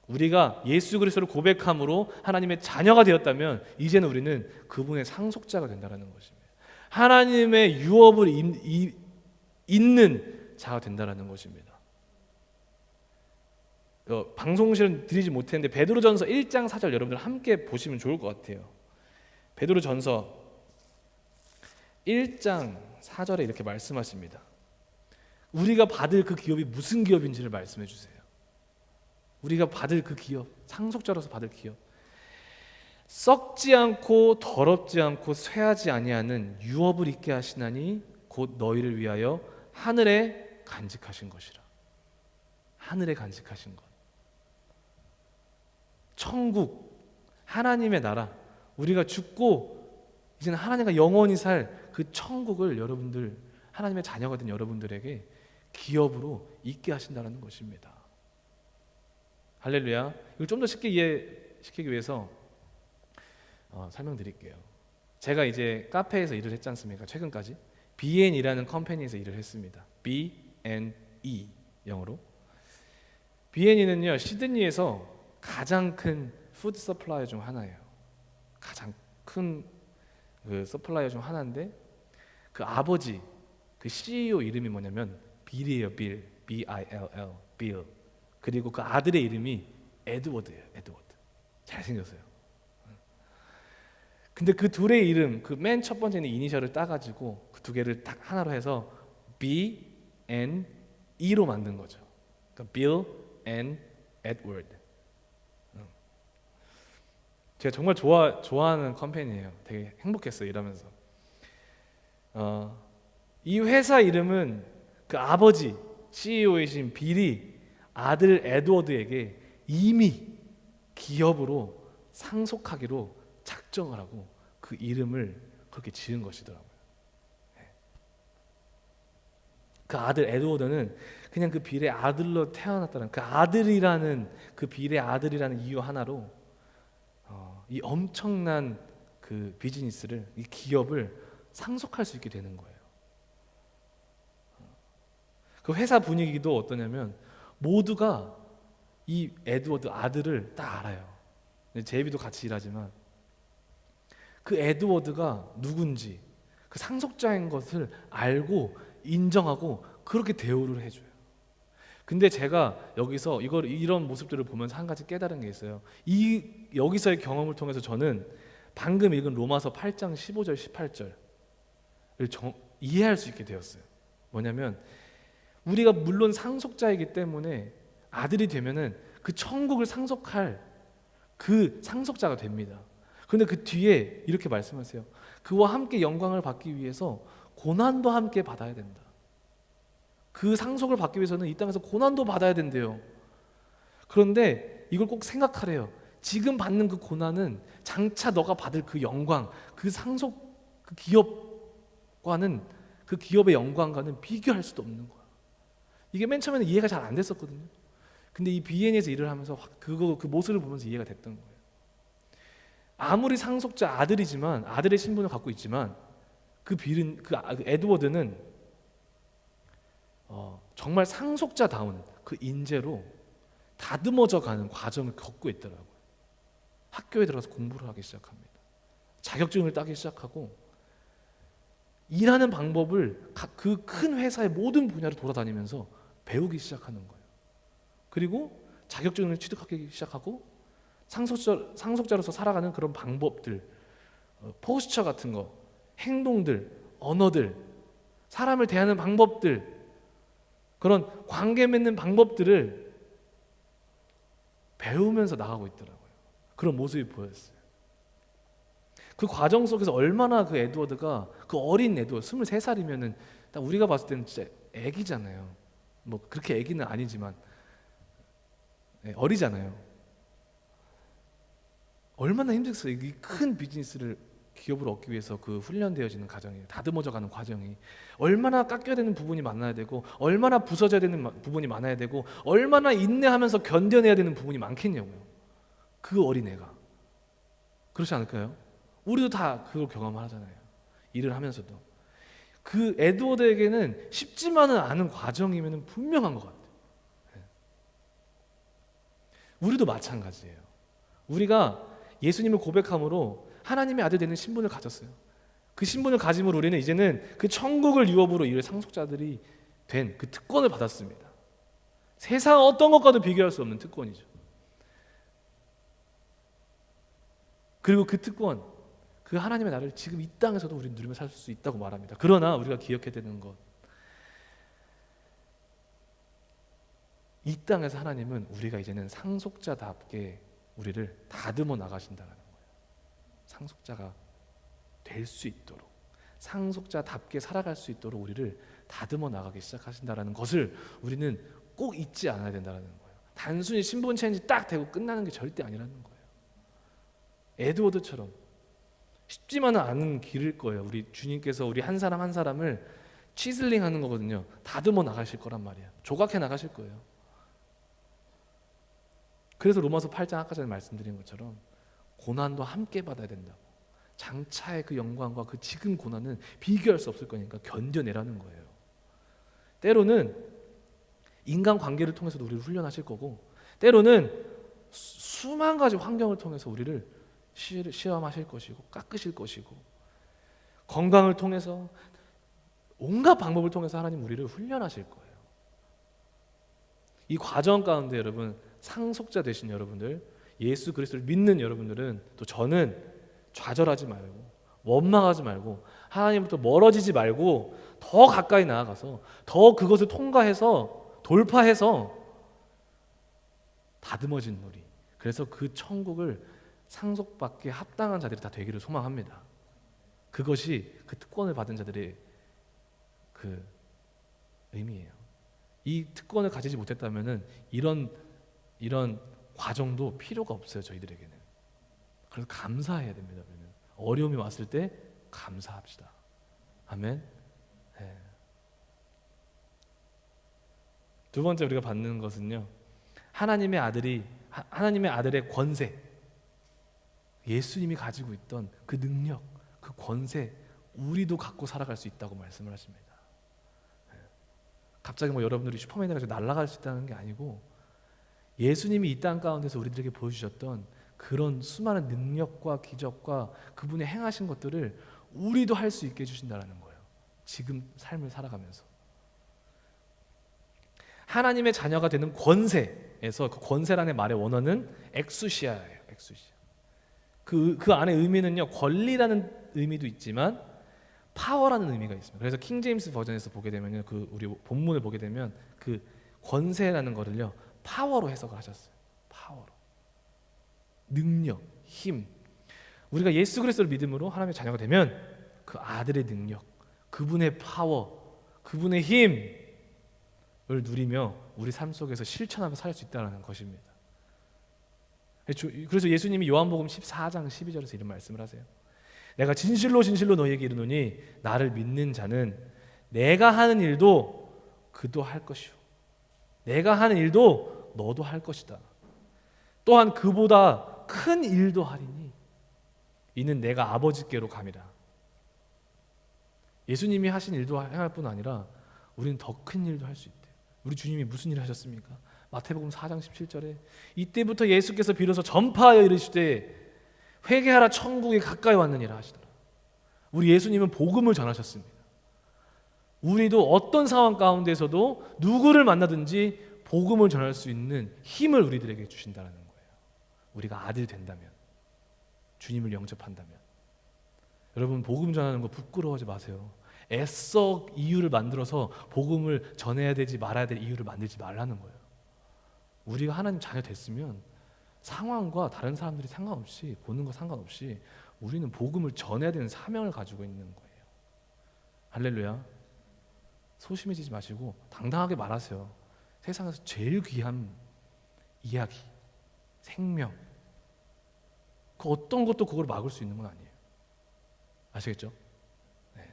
우리가 예수 그리스도를 고백함으로 하나님의 자녀가 되었다면 이제는 우리는 그분의 상속자가 된다는 것입니다. 하나님의 유업을 잇는 자가 된다는 것입니다. 방송실은 드리지 못했는데 베드로전서 1장 4절 여러분들 함께 보시면 좋을 것 같아요. 베드로전서 1장 4절에 이렇게 말씀하십니다. 우리가 받을 그 기업이 무슨 기업인지를 말씀해 주세요. 우리가 받을 그 기업, 상속자로서 받을 기업, 썩지 않고 더럽지 않고 쇠하지 아니하는 유업을 있게 하시나니 곧 너희를 위하여 하늘에 간직하신 것이라. 하늘에 간직하신 것, 천국, 하나님의 나라, 우리가 죽고 이제는 하나님과 영원히 살 그 천국을 여러분들, 하나님의 자녀가 된 여러분들에게 기업으로 있게 하신다는 것입니다. 할렐루야. 이걸 좀 더 쉽게 이해시키기 위해서 설명드릴게요. 제가 이제 카페에서 일을 했지 않습니까? 최근까지 B&E라는 컴퍼니에서 일을 했습니다. B&E 영어로. B&E는요 시드니에서 가장 큰 푸드 서플라이어 중 하나예요. 가장 큰 그 서플라이어 중 하나인데 그 아버지 그 CEO 이름이 뭐냐면 빌이에요. 빌. B-I-L-L. 빌. 그리고 그 아들의 이름이 에드워드예요. 에드워드. 잘생겼어요. 근데 그 둘의 이름, 그 맨 첫 번째는 이니셜을 따가지고 그 두 개를 딱 하나로 해서 B and E로 만든 거죠. 그러니까 Bill and Edward. 제가 정말 좋아하는 컴퍼니예요. 되게 행복했어요 일하면서. 이 회사 이름은 그 아버지 CEO이신 빌이 아들 에드워드에게 이미 기업으로 상속하기로 작정을 하고 그 이름을 그렇게 지은 것이더라고요. 그 아들 에드워드는 그냥 그 빌의 아들로 태어났다는 그 아들이라는 그 빌의 아들이라는 이유 하나로 이 엄청난 그 비즈니스를 이 기업을 상속할 수 있게 되는 거예요. 그 회사 분위기도 어떠냐면 모두가 이 에드워드 아들을 다 알아요. 제이비도 같이 일하지만 그 에드워드가 누군지 그 상속자인 것을 알고 인정하고 그렇게 대우를 해줘요. 근데 제가 여기서 이런 모습들을 보면서 한 가지 깨달은 게 있어요. 여기서의 경험을 통해서 저는 방금 읽은 로마서 8장 15절 18절을 이해할 수 있게 되었어요. 뭐냐면 우리가 물론 상속자이기 때문에 아들이 되면은 그 천국을 상속할 그 상속자가 됩니다. 그런데 그 뒤에 이렇게 말씀하세요. 그와 함께 영광을 받기 위해서 고난도 함께 받아야 된다. 그 상속을 받기 위해서는 이 땅에서 고난도 받아야 된대요. 그런데 이걸 꼭 생각하래요. 지금 받는 그 고난은 장차 너가 받을 그 영광, 그 상속 그 기업과는 그 기업의 영광과는 비교할 수도 없는 거야. 이게 맨 처음에는 이해가 잘 안 됐었거든요. 근데 이 B&E에서 일을 하면서 그 모습을 보면서 이해가 됐던 거예요. 아무리 상속자 아들이지만 아들의 신분을 갖고 있지만 그 에드워드는 정말 상속자다운 그 인재로 다듬어져 가는 과정을 겪고 있더라고요. 학교에 들어가서 공부를 하기 시작합니다. 자격증을 따기 시작하고 일하는 방법을 그 큰 회사의 모든 분야를 돌아다니면서 배우기 시작하는 거예요. 그리고 자격증을 취득하기 시작하고 상속자로서 살아가는 그런 방법들, 포스처 같은 거, 행동들, 언어들, 사람을 대하는 방법들, 그런 관계 맺는 방법들을 배우면서 나가고 있더라고요. 그런 모습이 보였어요. 그 과정 속에서 얼마나 그 에드워드가 그 어린 에드워드 23살이면은 딱 우리가 봤을 때는 진짜 애기잖아요. 뭐 그렇게 애기는 아니지만 어리잖아요. 얼마나 힘들었어요. 이 큰 비즈니스를 기업을 얻기 위해서 그 훈련되어지는 과정이, 다듬어져가는 과정이 얼마나 깎여야 되는 부분이 많아야 되고 얼마나 부서져야 되는 부분이 많아야 되고 얼마나 인내하면서 견뎌내야 되는 부분이 많겠냐고요. 그 어린애가. 그렇지 않을까요? 우리도 다 그걸 경험하잖아요. 일을 하면서도. 그 에드워드에게는 쉽지만은 않은 과정이면 분명한 것 같아요. 우리도 마찬가지예요. 우리가 예수님을 고백함으로 하나님의 아들 되는 신분을 가졌어요. 그 신분을 가짐으로 우리는 이제는 그 천국을 유업으로 이룰 상속자들이 된 그 특권을 받았습니다. 세상 어떤 것과도 비교할 수 없는 특권이죠. 그리고 그 특권, 그 하나님의 나라를 지금 이 땅에서도 우리는 누리며 살 수 있다고 말합니다. 그러나 우리가 기억해야 되는 것, 이 땅에서 하나님은 우리가 이제는 상속자답게 우리를 다듬어 나가신다는 거예요. 상속자가 될 수 있도록, 상속자답게 살아갈 수 있도록 우리를 다듬어 나가기 시작하신다는 것을 우리는 꼭 잊지 않아야 된다는 거예요. 단순히 신분 체인지 딱 되고 끝나는 게 절대 아니라는 거예요. 에드워드처럼 쉽지만은 않은 길일 거예요. 우리 주님께서 우리 한 사람 한 사람을 치슬링 하는 거거든요. 다듬어 나가실 거란 말이에요. 조각해 나가실 거예요. 그래서 로마서 8장 아까 전에 말씀드린 것처럼 고난도 함께 받아야 된다고, 장차의 그 영광과 그 지금 고난은 비교할 수 없을 거니까 견뎌내라는 거예요. 때로는 인간 관계를 통해서도 우리를 훈련하실 거고, 때로는 수만 가지 환경을 통해서 우리를 시험하실 것이고 깎으실 것이고, 건강을 통해서 온갖 방법을 통해서 하나님 우리를 훈련하실 거예요. 이 과정 가운데 여러분, 상속자 되신 여러분들, 예수 그리스도를 믿는 여러분들은, 또 저는 좌절하지 말고 원망하지 말고 하나님부터 멀어지지 말고 더 가까이 나아가서 더 그것을 통과해서 돌파해서 다듬어진 놀이, 그래서 그 천국을 상속받기에 합당한 자들이 다 되기를 소망합니다. 그것이 그 특권을 받은 자들의 그 의미예요. 이 특권을 가지지 못했다면은 이런 과정도 필요가 없어요, 저희들에게는. 그래서 감사해야 됩니다. 어려움이 왔을 때 감사합시다. 아멘. 네. 두 번째 우리가 받는 것은요, 하나님의 아들의 권세, 예수님이 가지고 있던 그 능력, 그 권세, 우리도 갖고 살아갈 수 있다고 말씀을 하십니다. 갑자기 뭐 여러분들이 슈퍼맨이 가지고 날아갈 수 있다는 게 아니고, 예수님이 이 땅 가운데서 우리들에게 보여주셨던 그런 수많은 능력과 기적과 그분의 행하신 것들을 우리도 할 수 있게 해주신다는 거예요. 지금 삶을 살아가면서 하나님의 자녀가 되는 권세에서, 그 권세라는 말의 원어는 엑수시아예요. 엑수시아. 그 안의 의미는요, 권리라는 의미도 있지만 파워라는 의미가 있습니다. 그래서 킹 제임스 버전에서 보게 되면요, 그 우리 본문을 보게 되면 그 권세라는 거를요 파워로 해석을 하셨어요. 파워로. 능력, 힘. 우리가 예수 그리스도를 믿음으로 하나님의 자녀가 되면 그 아들의 능력, 그분의 파워, 그분의 힘을 누리며 우리 삶 속에서 실천하며 살 수 있다는 것입니다. 그래서 예수님이 요한복음 14장 12절에서 이런 말씀을 하세요. 내가 진실로 진실로 너희에게 이르노니 나를 믿는 자는 내가 하는 일도 그도 할 것이요, 내가 하는 일도 너도 할 것이다. 또한 그보다 큰 일도 하리니 이는 내가 아버지께로 감이라. 예수님이 하신 일도 행할 뿐 아니라 우리는 더 큰 일도 할 수 있대요. 우리 주님이 무슨 일을 하셨습니까? 마태복음 4장 17절에 이때부터 예수께서 비로소 전파하여 이르시되 회개하라, 천국이 가까이 왔느니라 하시더라. 우리 예수님은 복음을 전하셨습니다. 우리도 어떤 상황 가운데서도 누구를 만나든지 복음을 전할 수 있는 힘을 우리들에게 주신다는 거예요. 우리가 아들 된다면, 주님을 영접한다면. 여러분, 복음 전하는 거 부끄러워하지 마세요. 애써 이유를 만들어서 복음을 전해야 되지 말아야 될 이유를 만들지 말라는 거예요. 우리가 하나님 자녀 됐으면 상황과 다른 사람들이 상관없이, 보는 거 상관없이 우리는 복음을 전해야 되는 사명을 가지고 있는 거예요. 할렐루야. 소심해지지 마시고 당당하게 말하세요. 세상에서 제일 귀한 이야기, 생명, 그 어떤 것도 그걸 막을 수 있는 건 아니에요. 아시겠죠? 네.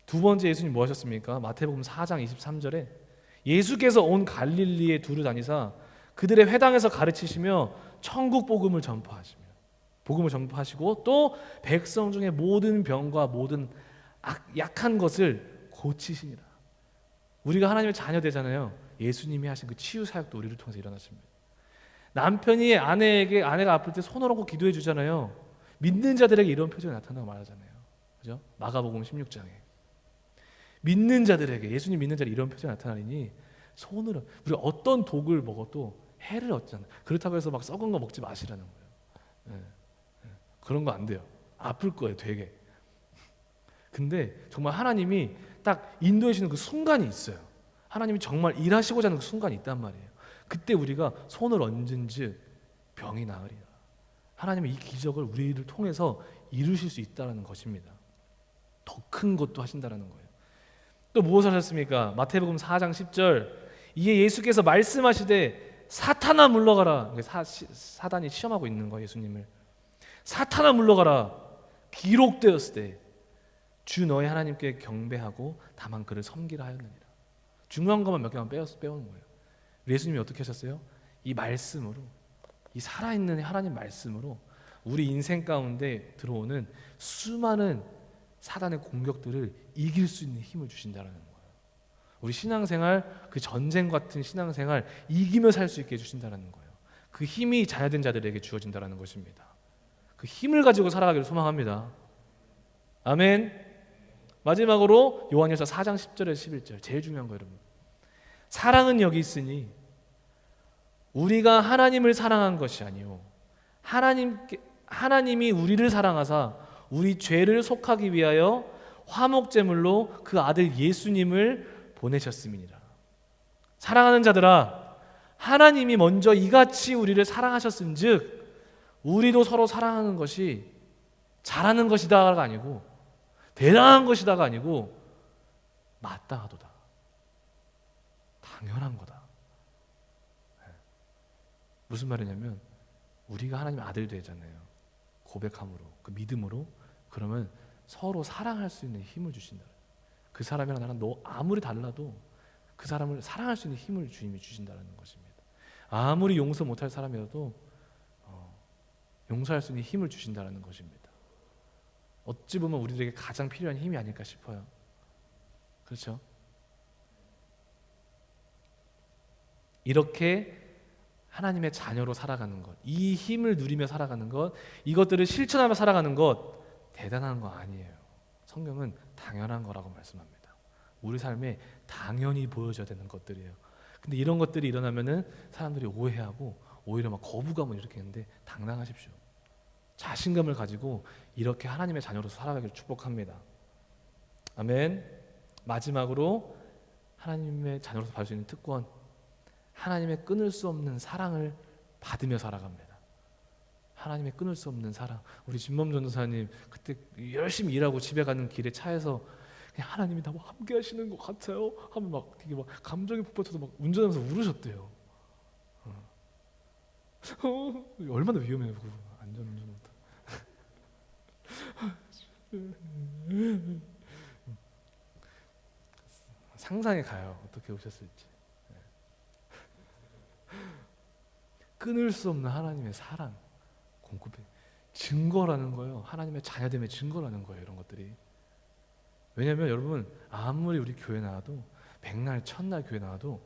두 번째 예수님 뭐 하셨습니까? 마태복음 4장 23절에 예수께서 온 갈릴리에 두루 다니사 그들의 회당에서 가르치시며 천국 복음을 전파하시고 또 백성 중에 모든 병과 모든 약한 것을 고치시니라. 우리가 하나님의 자녀 되잖아요. 예수님이 하신 그 치유 사역도 우리를 통해서 일어났습니다. 남편이 아내가 아플 때 손을 얹고 기도해 주잖아요. 믿는 자들에게 이런 표정이 나타나고 말하잖아요. 그죠? 마가복음 16장에 믿는 자들에게, 예수님 믿는 자들에게 이런 표정이 나타나니 손으로, 우리가 어떤 독을 먹어도 해를 얻잖아요. 그렇다고 해서 막 썩은 거 먹지 마시라는 거예요. 그런 거 안 돼요. 아플 거예요, 되게. 근데 정말 하나님이 딱 인도해 주시는 그 순간이 있어요. 하나님이 정말 일하시고자 하는 그 순간이 있단 말이에요. 그때 우리가 손을 얹은즉 병이 나으리라. 하나님은 이 기적을 우리를 통해서 이루실 수 있다는 것입니다. 더 큰 것도 하신다는 거예요. 또 무엇을 하셨습니까? 마태복음 4장 10절 이에 예수께서 말씀하시되 사탄아 물러가라. 사단이 시험하고 있는 거예요, 예수님을. 사탄아 물러가라. 기록되었으되 주 너의 하나님께 경배하고 다만 그를 섬기라 하였느니라. 중요한 것만 몇 개만 빼오는 거예요. 예수님이 어떻게 하셨어요? 이 말씀으로, 이 살아있는 하나님 말씀으로 우리 인생 가운데 들어오는 수많은 사단의 공격들을 이길 수 있는 힘을 주신다라는 거예요. 우리 신앙생활, 그 전쟁 같은 신앙생활 이기며 살 수 있게 해주신다라는 거예요. 그 힘이 자녀된 자들에게 주어진다라는 것입니다. 그 힘을 가지고 살아가기를 소망합니다. 아멘. 마지막으로 요한일서 4장 10절에서 11절, 제일 중요한 거예요, 여러분. 사랑은 여기 있으니 우리가 하나님을 사랑한 것이 아니요 하나님이 우리를 사랑하사 우리 죄를 속하기 위하여 화목제물로 그 아들 예수님을 보내셨음이니라. 사랑하는 자들아, 하나님이 먼저 이같이 우리를 사랑하셨은즉 우리도 서로 사랑하는 것이 잘하는 것이다가 아니고 대단한 것이다가 아니고 마땅하도다, 당연한 거다. 무슨 말이냐면 우리가 하나님의 아들 되잖아요. 고백함으로, 그 믿음으로. 그러면 서로 사랑할 수 있는 힘을 주신다. 그 사람이랑 나랑 너 아무리 달라도 그 사람을 사랑할 수 있는 힘을 주님이 주신다는 것입니다. 아무리 용서 못할 사람이라도 용서할 수 있는 힘을 주신다는 것입니다. 어찌 보면 우리들에게 가장 필요한 힘이 아닐까 싶어요. 그렇죠? 이렇게 하나님의 자녀로 살아가는 것, 이 힘을 누리며 살아가는 것, 이것들을 실천하며 살아가는 것 대단한 거 아니에요. 성경은 당연한 거라고 말씀합니다. 우리 삶에 당연히 보여져야 되는 것들이에요. 근데 이런 것들이 일어나면은 사람들이 오해하고 오히려 막 거부감을 일으키는데 당당하십시오. 자신감을 가지고 이렇게 하나님의 자녀로서 살아가기를 축복합니다. 아멘. 마지막으로 하나님의 자녀로서 받을 수 있는 특권, 하나님의 끊을 수 없는 사랑을 받으며 살아갑니다. 하나님의 끊을 수 없는 사랑. 우리 진범 전도사님 그때 열심히 일하고 집에 가는 길에 차에서 그냥 하나님이 나와 함께 하시는 것 같아요 하면 막 되게 막 감정이 폭발해서 막 운전하면서 울으셨대요. 얼마나 위험해요, 그거. 안전운전부터. 상상이 가요. 어떻게 오셨을지. 끊을 수 없는 하나님의 사랑, 공급해 증거라는 거예요. 하나님의 자녀됨의 증거라는 거예요. 이런 것들이. 왜냐하면 여러분, 아무리 우리 교회 나와도 백날 첫날 교회 나와도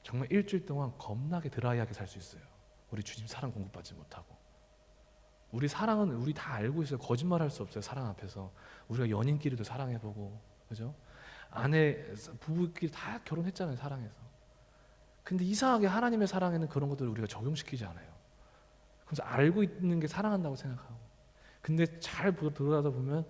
정말 일주일 동안 겁나게 드라이하게 살 수 있어요. 우리 주님 사랑 공급받지 못하고. 우리 사랑은 우리 다 알고 있어요. 거짓말할 수 없어요. 사랑 앞에서. 우리가 연인끼리도 사랑해보고, 그죠? 아내 부부끼리 다 결혼했잖아요. 사랑해서. 근데 이상하게 하나님의 사랑에는 그런 것들을 우리가 적용시키지 않아요. 그래서 알고 있는 게 사랑한다고 생각하고. 근데 잘 들어가다 보면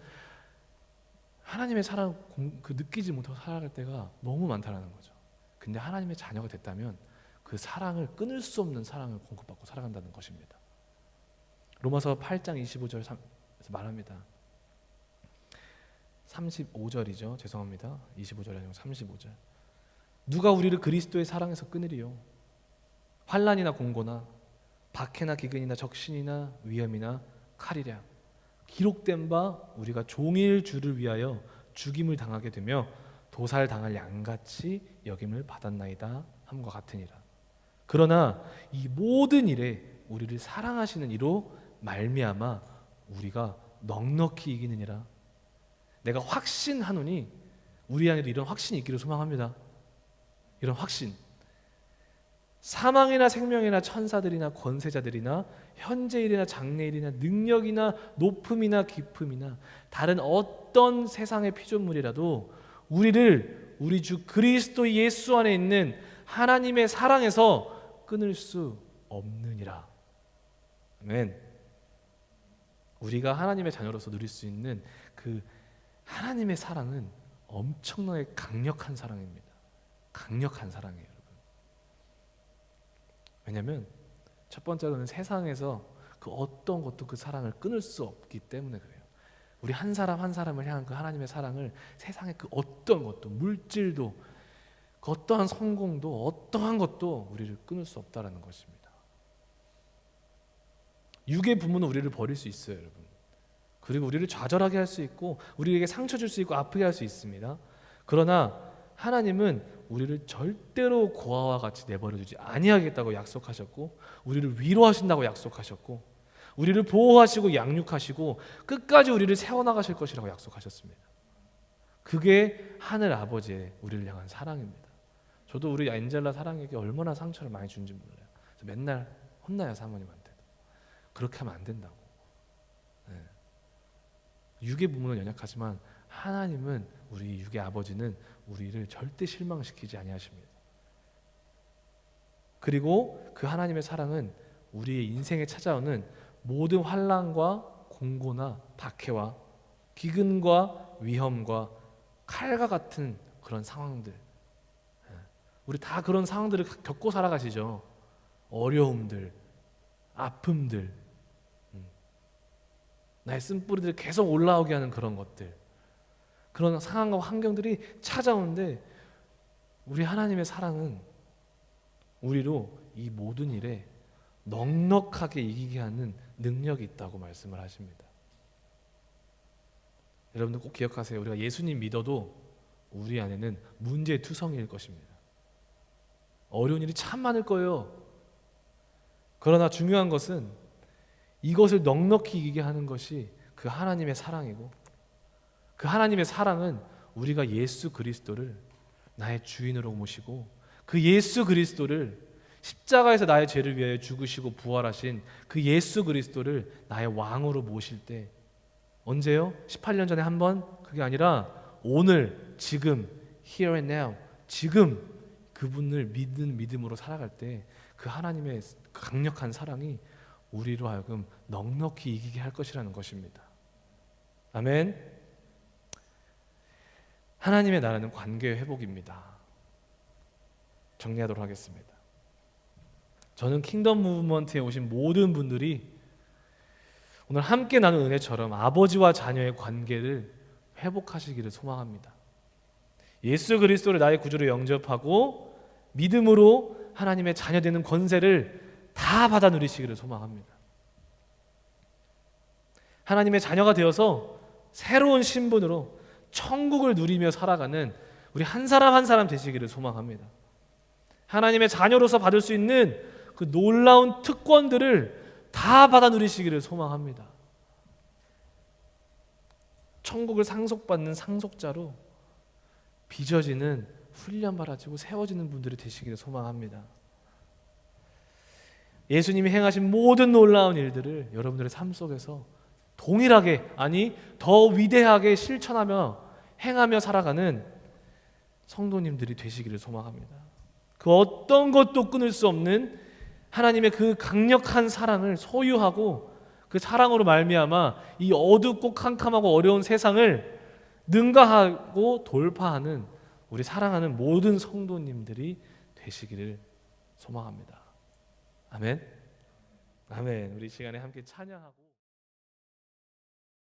하나님의 사랑 그 느끼지 못하고 살아갈 때가 너무 많다는 거죠. 근데 하나님의 자녀가 됐다면 그 사랑을 끊을 수 없는 사랑을 공급받고 살아간다는 것입니다. 로마서 8장 25절에서 말합니다. 35절이죠. 죄송합니다. 25절이 아니고 35절. 누가 우리를 그리스도의 사랑에서 끊으리요? 환난이나 공고나 박해나 기근이나 적신이나 위험이나 칼이랴. 기록된 바 우리가 종일 주를 위하여 죽임을 당하게 되며 도살 당할 양같이 여김을 받았나이다 함과 같으니라. 그러나 이 모든 일에 우리를 사랑하시는 이로 말미암아 우리가 넉넉히 이기느니라. 내가 확신하노니 우리 안에도 이런 확신이 있기를 소망합니다. 이런 확신. 사망이나 생명이나 천사들이나 권세자들이나 현재일이나 장래일이나 능력이나 높음이나 깊음이나 다른 어떤 세상의 피조물이라도 우리를 우리 주 그리스도 예수 안에 있는 하나님의 사랑에서 끊을 수 없느니라. 아멘. 우리가 하나님의 자녀로서 누릴 수 있는 그 하나님의 사랑은 엄청나게 강력한 사랑입니다. 강력한 사랑이에요, 여러분. 왜냐하면 첫 번째로는 세상에서 그 어떤 것도 그 사랑을 끊을 수 없기 때문에 그래요. 우리 한 사람 한 사람을 향한 그 하나님의 사랑을 세상의 그 어떤 것도, 물질도, 그 어떠한 성공도, 어떠한 것도 우리를 끊을 수 없다라는 것입니다. 육의 부모는 우리를 버릴 수 있어요, 여러분. 그리고 우리를 좌절하게 할 수 있고 우리에게 상처 줄 수 있고 아프게 할 수 있습니다. 그러나 하나님은 우리를 절대로 고아와 같이 내버려 두지 아니하겠다고 약속하셨고 우리를 위로하신다고 약속하셨고 우리를 보호하시고 양육하시고 끝까지 우리를 세워나가실 것이라고 약속하셨습니다. 그게 하늘 아버지의 우리를 향한 사랑입니다. 저도 우리 엔젤라 사랑에게 얼마나 상처를 많이 준지 몰라요. 맨날 혼나요, 사모님한테도. 그렇게 하면 안 된다고. 네. 육의 부모는 연약하지만 하나님은, 우리 육의 아버지는 우리를 절대 실망시키지 아니하십니다. 그리고 그 하나님의 사랑은 우리의 인생에 찾아오는 모든 환난과 공고나 박해와 기근과 위험과 칼과 같은 그런 상황들, 우리 다 그런 상황들을 겪고 살아가시죠. 어려움들, 아픔들, 나의 쓴뿌리들 계속 올라오게 하는 그런 것들, 그런 상황과 환경들이 찾아오는데 우리 하나님의 사랑은 우리로 이 모든 일에 넉넉하게 이기게 하는 능력이 있다고 말씀을 하십니다. 여러분들 꼭 기억하세요. 우리가 예수님 믿어도 우리 안에는 문제투성이일 것입니다. 어려운 일이 참 많을 거예요. 그러나 중요한 것은 이것을 넉넉히 이기게 하는 것이 그 하나님의 사랑이고, 그 하나님의 사랑은 우리가 예수 그리스도를 나의 주인으로 모시고 그 예수 그리스도를, 십자가에서 나의 죄를 위하여 죽으시고 부활하신 그 예수 그리스도를 나의 왕으로 모실 때, 언제요? 18년 전에 한 번? 그게 아니라 오늘, 지금, here and now, 지금 그분을 믿는 믿음으로 살아갈 때 그 하나님의 강력한 사랑이 우리로 하여금 넉넉히 이기게 할 것이라는 것입니다. 아멘. 하나님의 나라는 관계의 회복입니다. 정리하도록 하겠습니다. 저는 킹덤 무브먼트에 오신 모든 분들이 오늘 함께 나눈 은혜처럼 아버지와 자녀의 관계를 회복하시기를 소망합니다. 예수 그리스도를 나의 구주로 영접하고 믿음으로 하나님의 자녀 되는 권세를 다 받아 누리시기를 소망합니다. 하나님의 자녀가 되어서 새로운 신분으로 천국을 누리며 살아가는 우리 한 사람 한 사람 되시기를 소망합니다. 하나님의 자녀로서 받을 수 있는 그 놀라운 특권들을 다 받아 누리시기를 소망합니다. 천국을 상속받는 상속자로 빚어지는, 훈련받아지고 세워지는 분들이 되시기를 소망합니다. 예수님이 행하신 모든 놀라운 일들을 여러분들의 삶 속에서 동일하게, 아니 더 위대하게 실천하며 행하며 살아가는 성도님들이 되시기를 소망합니다. 그 어떤 것도 끊을 수 없는 하나님의 그 강력한 사랑을 소유하고 그 사랑으로 말미암아 이 어둡고 캄캄하고 어려운 세상을 능가하고 돌파하는 우리 사랑하는 모든 성도님들이 되시기를 소망합니다. 아멘. 아멘. 우리 시간에 함께 찬양하고